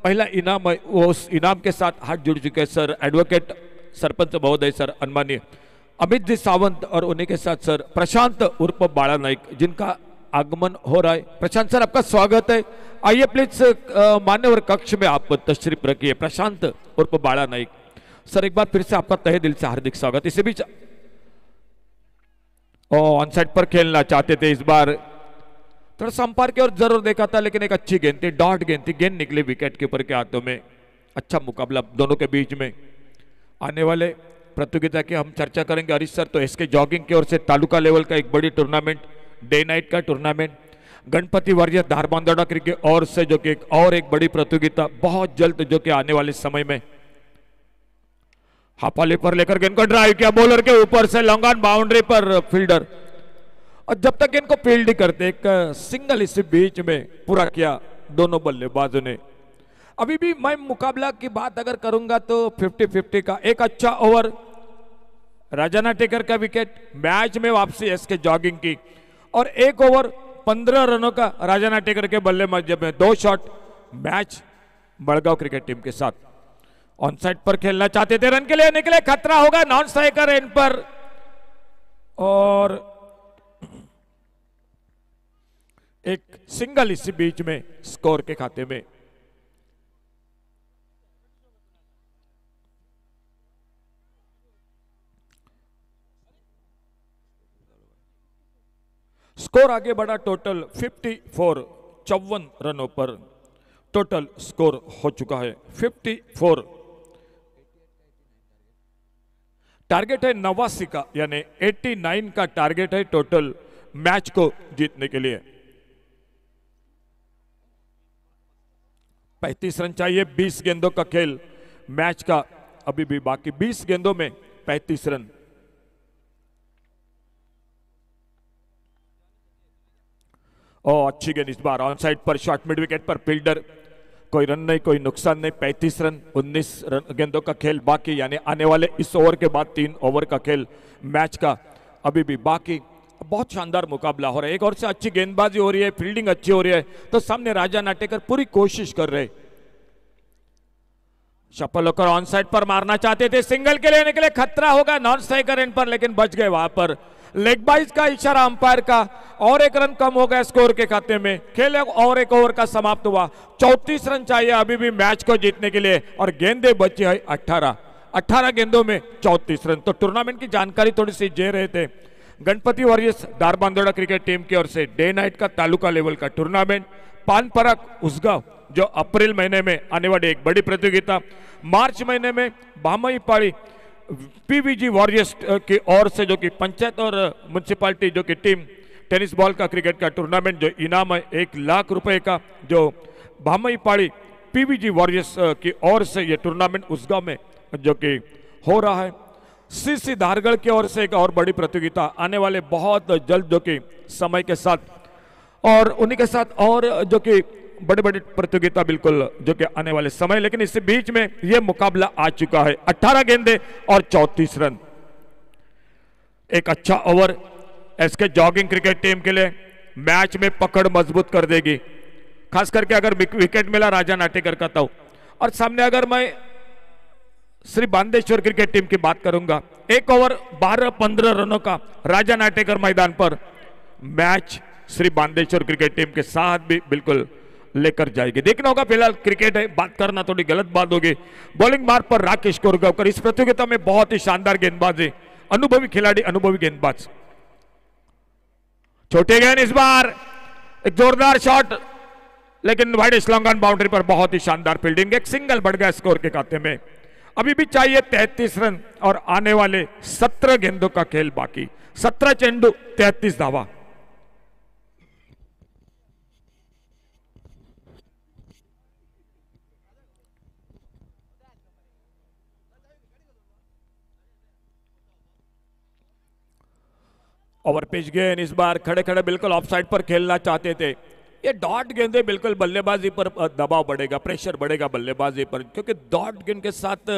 पहला इनाम है वो उस इनाम के साथ हाथ जुड़ चुके हैं सर एडवोकेट सरपंच महोदय सर अन्मान्य अमित जी सावंत और उन्हीं के साथ सर प्रशांत उर्फ बाला नाइक जिनका आगमन हो रहा है। प्रशांत सर आपका स्वागत है, आइए प्लीज मान्यवर कक्ष में आप तशरीफ रखिए। प्रशांत उर्फ बाला नाइक सर एक बार फिर से आपका तहे दिल से हार्दिक स्वागत। इसी बीच ऑन साइड पर खेलना चाहते थे इस बार, थोड़ा संपर्क की ओर जरूर देखा था लेकिन एक अच्छी गेंद थी, डॉट गेंद थी, गेंद निकली विकेट कीपर के हाथों में। अच्छा मुकाबला दोनों के बीच में। आने वाले प्रतियोगिता की हम चर्चा करेंगे हरीश सर। तो इसके जॉगिंग की ओर से तालुका लेवल का एक बड़ी टूर्नामेंट, डे नाइट का टूर्नामेंट, गणपति वारियर धारबांदोड़ा क्रिकेट और से जो कि एक बड़ी प्रतियोगिता बहुत जल्द जो कि आने वाले समय में। हापाली पर लेकर गेंद को ड्राइव किया, बॉलर के ऊपर से लॉन्ग ऑन बाउंड्री पर फील्डर, और जब तक इनको फील्ड करते एक सिंगल इसी बीच में पूरा किया दोनों बल्लेबाजों ने। अभी भी मैं मुकाबला की बात अगर करूंगा तो 50-50 का एक अच्छा ओवर राजाना टेकर का विकेट, मैच में वापसी एसके जॉगिंग की, और एक ओवर 15 रनों का राजाना टेकर के बल्लेबाजी में 2 shot, match Badgaon cricket team के साथ। ऑन साइड पर खेलना चाहते थे, रन के लिए निकले, खतरा होगा नॉन स्ट्राइकर एंड पर, और एक सिंगल इसी बीच में स्कोर के खाते में। स्कोर आगे बढ़ा, टोटल 54 रनों पर टोटल स्कोर हो चुका है 54। टारगेट है 89 का, यानी 89 का टारगेट है टोटल मैच को जीतने के लिए। 35 रन चाहिए, 20 गेंदों का खेल, मैच का अभी भी बाकी 20 गेंदों में 35 रन। और अच्छी गेंद इस बार ऑन साइड पर, शॉर्ट मिड विकेट पर, फील्डर, कोई रन नहीं, कोई नुकसान नहीं। 35 रन, 19 रन गेंदों का खेल बाकी, यानी आने वाले इस ओवर के बाद 3 ओवर का खेल मैच का अभी भी बाकी। बहुत शानदार मुकाबला हो रहा है, एक और से अच्छी गेंदबाजी हो रही है, फील्डिंग अच्छी हो रही है, तो सामने राजा नाटेकर पूरी कोशिश कर रहे। शफल होकर ऑन साइड पर मारना चाहते थे, सिंगल के लिए निकले, खतरा होगा नॉन स्ट्राइकर एंड पर, लेकिन बच गए वहां पर। लेग बाइज का इशारा अंपायर का, और एक रन कम हो गया स्कोर के खाते में। खेल और एक ओवर का समाप्त हुआ, 34 रन चाहिए अभी भी मैच को जीतने के लिए, और गेंदे बची है 18 गेंदों में 34 रन। तो टूर्नामेंट की जानकारी थोड़ी सी दे रहे थे। गणपति वॉरियर्स धारबांदोड़ा क्रिकेट टीम की ओर से डे नाइट का तालुका लेवल का टूर्नामेंट, पानपराग उसगांव, जो अप्रैल महीने में आने वाली एक बड़ी प्रतियोगिता, मार्च महीने में भामई पाड़ी पीवीजी वॉरियर्स की ओर से जो कि पंचायत और म्युनिसिपालिटी जो कि टीम टेनिस बॉल का क्रिकेट का टूर्नामेंट, जो इनाम है 1 लाख रुपए का, जो भामई पाड़ी पीवीजी वॉरियर्स की ओर से ये टूर्नामेंट उसगांव में जो कि हो रहा है। सीसी धारगढ़ की ओर से एक और बड़ी प्रतियोगिता आने वाले बहुत जल्द जो कि समय के साथ, और उन्हीं के साथ और जो कि बड़े बड़े प्रतियोगिता बिल्कुल जो कि आने वाले समय। लेकिन इस बीच में यह मुकाबला आ चुका है, 18 गेंदे और 34 रन। एक अच्छा over SK jogging cricket team के लिए, मैच में पकड़ मजबूत कर देगी, खास करके अगर विकेट मिला राजा नाटेकर का तो। और सामने अगर मैं श्री बांदेश्वर क्रिकेट टीम की बात करूंगा, एक ओवर 12-15 रनों का राजा नाटेकर मैदान पर, match Shri Bandeshwar cricket team के साथ भी बिल्कुल लेकर जाएगी। देखना होगा, फिलहाल क्रिकेट है, बात करना थोड़ी गलत बात होगी। बॉलिंग मार्ग पर राकेश कोरगांवकर, इस प्रतियोगिता में बहुत ही शानदार गेंदबाजी, अनुभवी खिलाड़ी, अनुभवी गेंदबाज। छोटे गेंद इस बार, एक जोरदार शॉट, लेकिन वाइड स्लॉन्ग ऑन बाउंड्री पर बहुत ही शानदार फील्डिंग, एक सिंगल बढ़ गया स्कोर के खाते में। अभी भी चाहिए 33 रन, और आने वाले 17 गेंदों का खेल बाकी, 17 चेंडू 33 धावा। ओवर पिच गेंद इस बार, खड़े खड़े बिल्कुल ऑफ साइड पर खेलना चाहते थे। ये डॉट गेंदे बिल्कुल बल्लेबाजी पर दबाव बढ़ेगा, प्रेशर बढ़ेगा बल्लेबाजी पर, क्योंकि डॉट गेंद के साथ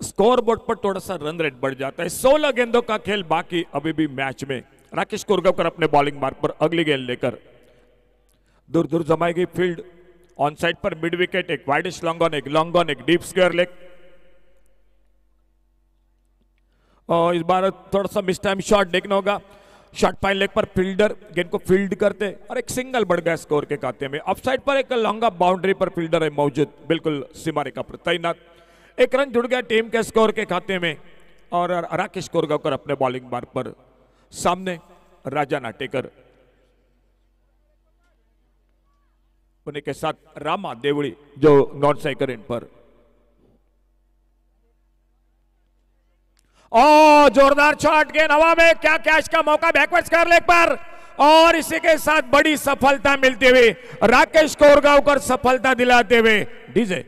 स्कोर बोर्ड पर थोड़ा सा रन रेट बढ़ जाता है। 16 गेंदों का खेल बाकी अभी भी मैच में। राकेश कोरगांवकर अपने बॉलिंग मार्ग पर अगली गेंद लेकर दूर दूर जमाई गई फील्ड ऑन साइड पर मिड विकेट, एक वाइडिश लॉन्ग ऑन, एक डीप स्क्वायर लेग। और इस बार थोड़ा सा मिस टाइम शॉट देखना होगा। शॉट फाइन लेग पर फील्डर गेंद को फील्ड करते और एक सिंगल बढ़ गया स्कोर के खाते में। ऑफ साइड पर एक लॉन्ग ऑफ बाउंड्री पर फील्डर है मौजूद, बिल्कुल सीमा रेखा पर तैनात। एक रन जुड़ गया टीम के स्कोर के खाते में और राकेश कोरगांवकर अपने बॉलिंग बार पर सामने राजा नाटेकर, उन्हीं के साथ रामा देवड़ी जो नॉन साइकर इन पर। ओ जोरदार शॉट, गेंद हवा में, क्या कैच का मौका बैकवर्ड स्क्वायर लेग पर और इसी के साथ बड़ी सफलता मिलती हुई राकेश कोरगांवकर सफलता दिलाते हुए डीजे।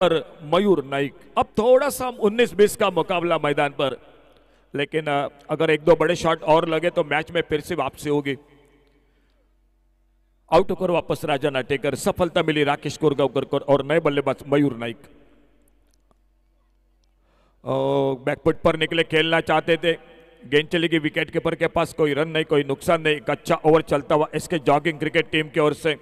मयूर नाइक, अब थोड़ा सा 19-20 का मुकाबला मैदान पर, लेकिन अगर एक दो बड़े शॉट और लगे तो मैच में फिर से वापसी होगी। आउट होकर वापस राजा नाटेकर, सफलता मिली राकेश कोरगांवकर को और नए बल्लेबाज मयूर नाइक। बैकफुट पर निकले, खेलना चाहते थे, गेंद चली गई विकेट कीपर के पास, कोई रन नहीं, कोई नुकसान नहीं। एक अच्छा ओवर चलता हुआ इसके जॉगिंग क्रिकेट टीम की ओर से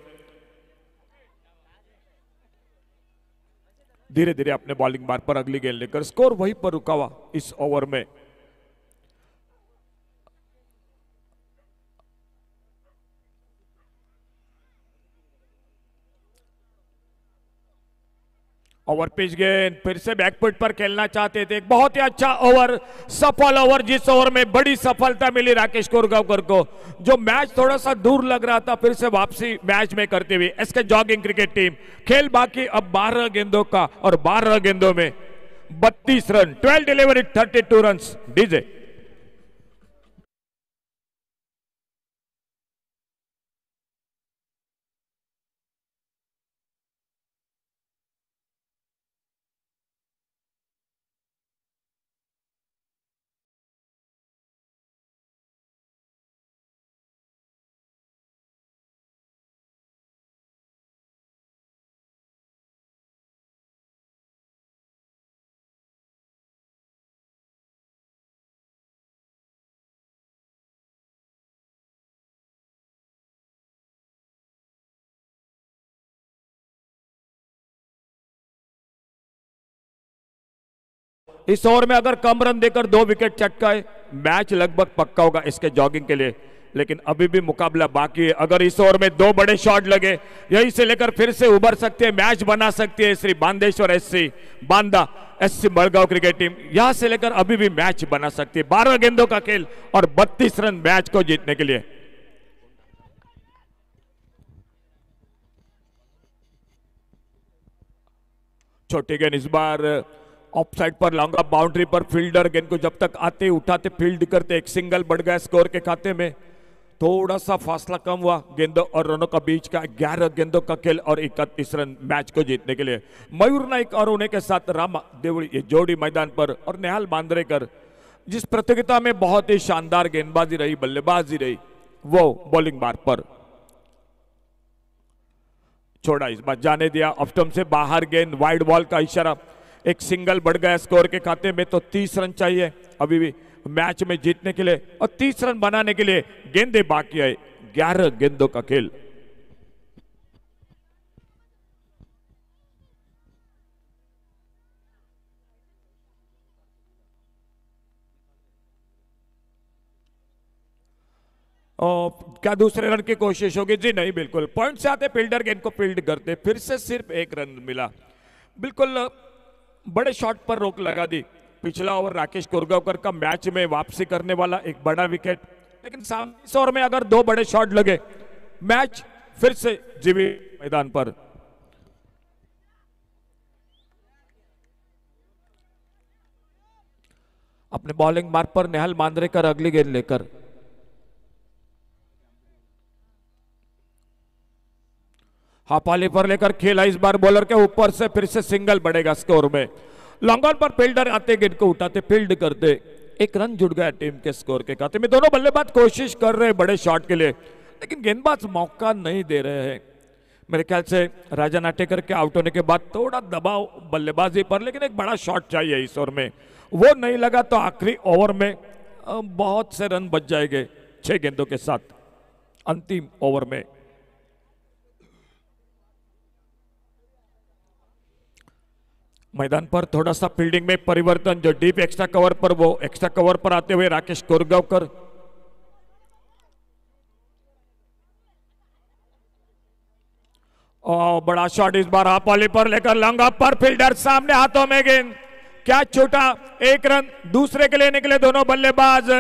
धीरे धीरे अपने बॉलिंग बार पर अगली गेंद लेकर स्कोर वहीं पर रुका हुआ इस ओवर में। ओवर पिच गेंद, फिर से बैकफुट पर खेलना चाहते थे। एक बहुत ही अच्छा ओवर, सफल ओवर, जिस ओवर में बड़ी सफलता मिली राकेश कोरगांवकर को, जो मैच थोड़ा सा दूर लग रहा था, फिर से वापसी मैच में करते हुए इसके जॉगिंग क्रिकेट टीम। खेल बाकी अब 12 गेंदों का और 12 गेंदों में 32 रन, 12 डिलीवरी 32 रन। डीजे इस ओवर में अगर कम रन देकर 2 विकेट चटकाए, मैच लगभग पक्का होगा इसके जॉगिंग के लिए। लेकिन अभी भी मुकाबला बाकी है। अगर इस ओवर में 2 बड़े शॉट लगे, यहीं से लेकर फिर से उभर सकते हैं, मैच बना सकती है Shri Bandeshwar SC, Banda SC Madgaon cricket team. यहां से लेकर अभी भी मैच बना सकती है। 12 गेंदों का खेल और 32 रन मैच को जीतने के लिए। छोटी गेंद इस बार ऑफ साइड पर, लॉन्ग ऑफ बाउंड्री पर फील्डर गेंद को जब तक आते उठाते फील्ड करते, एक सिंगल बढ़ गया स्कोर के खाते में। थोड़ा सा फासला कम हुआ गेंदों और रनों का बीच का। 11 गेंदों का खेल और 31 रन मैच को जीतने के लिए। मयूर नाइक और उन्हीं के साथ रामा देवड़ी ये जोड़ी मैदान पर, और नेहाल बांद्रेकर जिस प्रतियोगिता में बहुत ही शानदार गेंदबाजी रही, बल्लेबाजी रही, वो बॉलिंग बार पर छोड़ा, इस बार जाने दिया। ऑफ स्टंप से बाहर गेंद, वाइड बॉल का इशारा। एक सिंगल बढ़ गया स्कोर के खाते में, तो 30 रन चाहिए अभी भी मैच में जीतने के लिए, और 30 रन बनाने के लिए गेंदे बाकी है। 11 गेंदों का खेल। क्या दूसरे रन की कोशिश होगी? जी नहीं, बिल्कुल पॉइंट से आते फील्डर गेंद को फील्ड करते, फिर से सिर्फ 1 रन मिला। बिल्कुल बड़े शॉट पर रोक लगा दी। पिछला ओवर राकेश कोरगांवकर का मैच में वापसी करने वाला एक बड़ा विकेट, लेकिन सामने इस ओवर में अगर 2 बड़े शॉट लगे, मैच फिर से जीवी मैदान पर। अपने बॉलिंग मार्ग पर नेहाल मांद्रेकर अगली गेंद लेकर। हापाली पर लेकर खेला इस बार बॉलर के ऊपर से, फिर से सिंगल बढ़ेगा स्कोर में। लॉन्ग ऑन पर फील्डर आते गेंद को उठाते फील्ड करते, एक रन जुड़ गया टीम के स्कोर के खाते में। दोनों बल्लेबाज कोशिश कर रहे हैं बड़े शॉट के लिए, लेकिन गेंदबाज मौका नहीं दे रहे हैं। मेरे ख्याल से राजा नाटेकर के आउट होने के बाद थोड़ा दबाव बल्लेबाजी पर, लेकिन एक बड़ा शॉट चाहिए इस ओवर में, वो नहीं लगा तो आखिरी ओवर में बहुत से रन बच जाएंगे 6 गेंदों के साथ अंतिम ओवर में। मैदान पर थोड़ा सा फील्डिंग में परिवर्तन, जो डीप एक्स्ट्रा कवर पर, वो एक्स्ट्रा कवर पर आते हुए राकेश कोरगांवकर। और बड़ा शॉट इस बार हापाली पर लेकर लॉन्ग ऑफ पर, फील्डर सामने, हाथों में गेंद, क्या छूटा, एक रन दूसरे के लिए निकले दोनों बल्लेबाज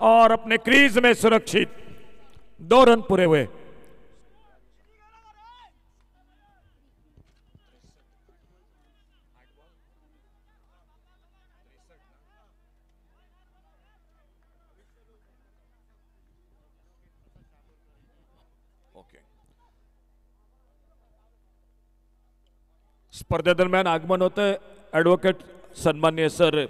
और अपने क्रीज में सुरक्षित, 2 रन पूरे हुए। स्पर्धेदरम्यान आगमन होते ॲडव्होकेट सन्माननीय सर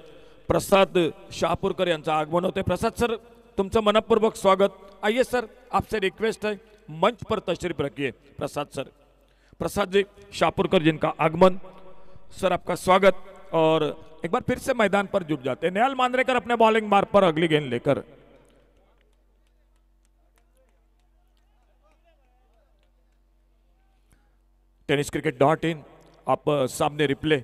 प्रसाद शहापूरकर यांचं आगमन होते। प्रसाद सर, तुमचं मनपूर्वक स्वागत। आइए सर, आपसे रिक्वेस्ट है मंच पर तशरीफ रखिए। प्रसाद सर, प्रसाद जी शाहपुरकर जिनका आगमन, सर आपका स्वागत। और एक बार फिर से मैदान पर जुट जाते हैं। नेहाल मांद्रेकर अपने बॉलिंग मार्ग पर अगली गेंद लेकर। tenniscricket.in आप सामने रिप्ले।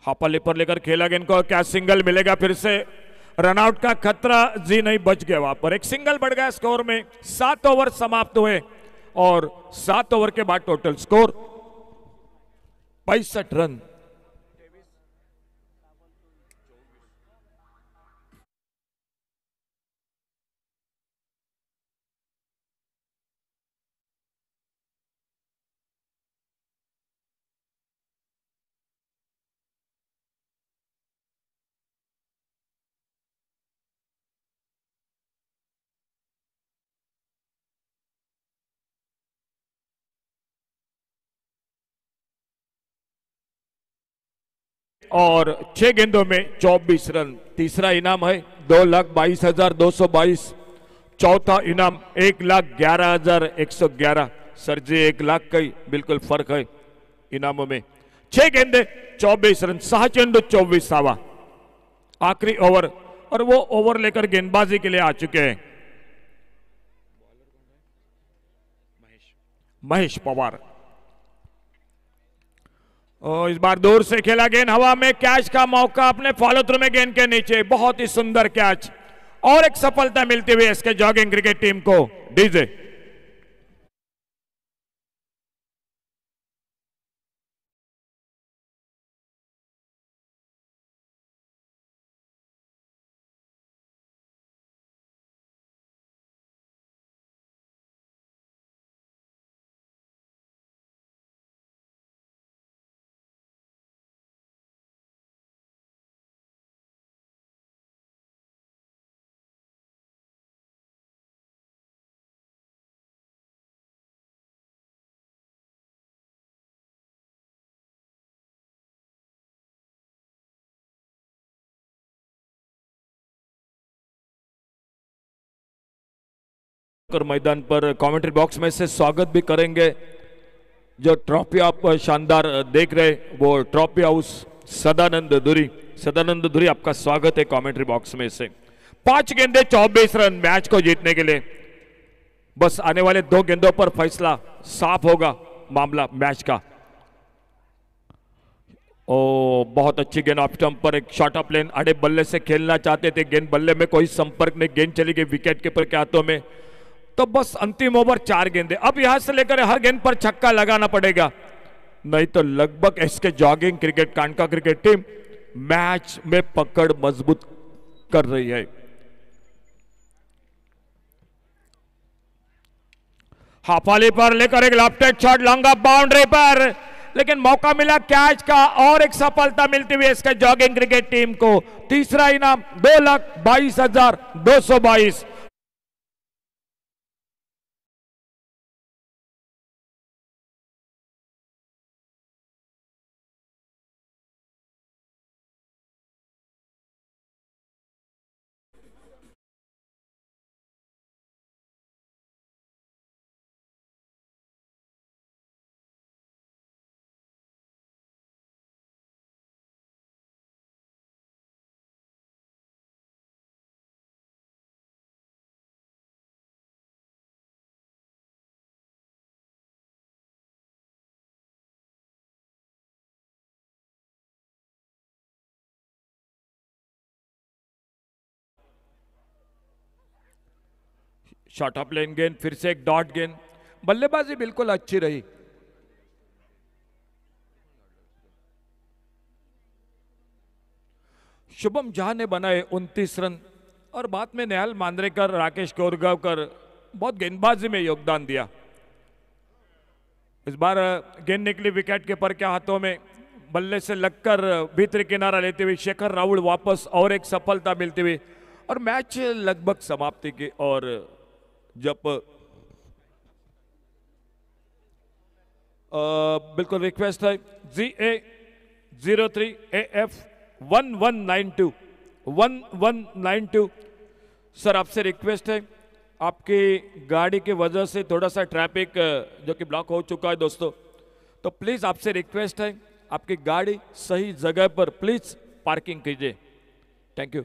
हापाली पर लेकर खेला गेंद को, क्या सिंगल मिलेगा, फिर से रनआउट का खतरा, जी नहीं, बच गया वहां पर, एक सिंगल बढ़ गया स्कोर में। 7 ओवर समाप्त हुए और 7 ओवर के बाद टोटल स्कोर 65 रन। और 6 गेंदों में 24 रन। तीसरा इनाम है 2,22,222। चौथा इनाम 1,11,111। सर जी 1 लाख का ही बिल्कुल फर्क है इनामों में। 6 गेंदे 24 रन, 6 चेंडू 24 धावा। आखिरी ओवर, और वो ओवर लेकर गेंदबाजी के लिए आ चुके हैं महेश पवार। और इस बार दूर से खेला गेंद हवा में, कैच का मौका अपने फॉलो थ्रू में गेंद के नीचे, बहुत ही सुंदर कैच और एक सफलता मिलती हुई इसके जॉगिंग क्रिकेट टीम को। डीजे मैदान पर कमेंट्री बॉक्स में से स्वागत भी करेंगे। जो ट्रॉफी आप शानदार देख रहे, वो ट्रॉफी हाउस सदानंद धुरी। सदानंद धुरी, आपका स्वागत है कमेंट्री बॉक्स में से। 5 गेंदे 24 रन मैच को जीतने के लिए। बस आने वाले 2 गेंदों पर फैसला साफ होगा मामला मैच का। ओ, बहुत अच्छी गेंद ऑफ स्टंप पर, एक शॉर्ट ऑफ लेन, आड़े बल्ले से खेलना चाहते थे, गेंद बल्ले में कोई संपर्क नहीं, गेंद चली गई विकेट कीपर के हाथों में। तो बस अंतिम ओवर 4 गेंदे, अब यहां से लेकर हर गेंद पर छक्का लगाना पड़ेगा, नहीं तो लगभग इसके जॉगिंग क्रिकेट कानका क्रिकेट टीम मैच में पकड़ मजबूत कर रही है। हाफाली पर लेकर एक lofted shot long off boundary पर, लेकिन मौका मिला कैच का और एक सफलता मिलती हुई इसके जॉगिंग क्रिकेट टीम को। तीसरा इनाम 2,22,222। शॉर्ट ऑफ लेन गेंद, फिर से एक डॉट गेंद। बल्लेबाजी बिल्कुल अच्छी रही। शुभम झा ने बनाए 29 रन और बाद में नेहाल मांद्रेकर, राकेश कोरगावकर बहुत गेंदबाजी में योगदान दिया। इस बार गेंद निकली विकेट कीपर के हाथों में, बल्ले से लगकर भीतरी किनारा लेते हुए शेखर राहुल वापस और एक सफलता मिलती हुई और मैच लगभग समाप्ति की। और जब बिल्कुल रिक्वेस्ट है GA03AF 1192 सर, आपसे रिक्वेस्ट है, आपकी गाड़ी की वजह से थोड़ा सा ट्रैफिक जो कि ब्लॉक हो चुका है दोस्तों, तो प्लीज आपसे रिक्वेस्ट है आपकी गाड़ी सही जगह पर प्लीज पार्किंग कीजिए। Thank you.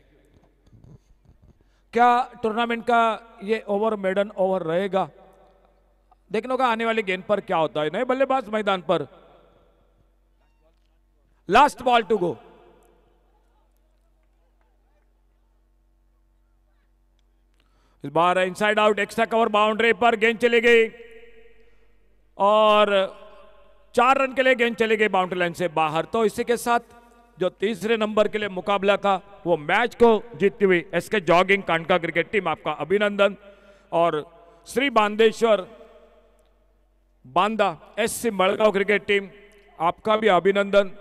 क्या टूर्नामेंट का ये ओवर मेडन ओवर रहेगा? देखने होगा आने वाली गेंद पर क्या होता है। नए बल्लेबाज मैदान पर, लास्ट बॉल टू गो। इस बार inside out extra cover boundary पर गेंद चली गई और 4 रन के लिए गेंद चली गई बाउंड्री लाइन से बाहर। तो इसी के साथ जो तीसरे नंबर के लिए मुकाबला था वो मैच को जीतती हुई एसके जॉगिंग कांडका क्रिकेट टीम, आपका अभिनंदन। और Shri Bandeshwar Banda SC Madgaon cricket team, आपका भी अभिनंदन।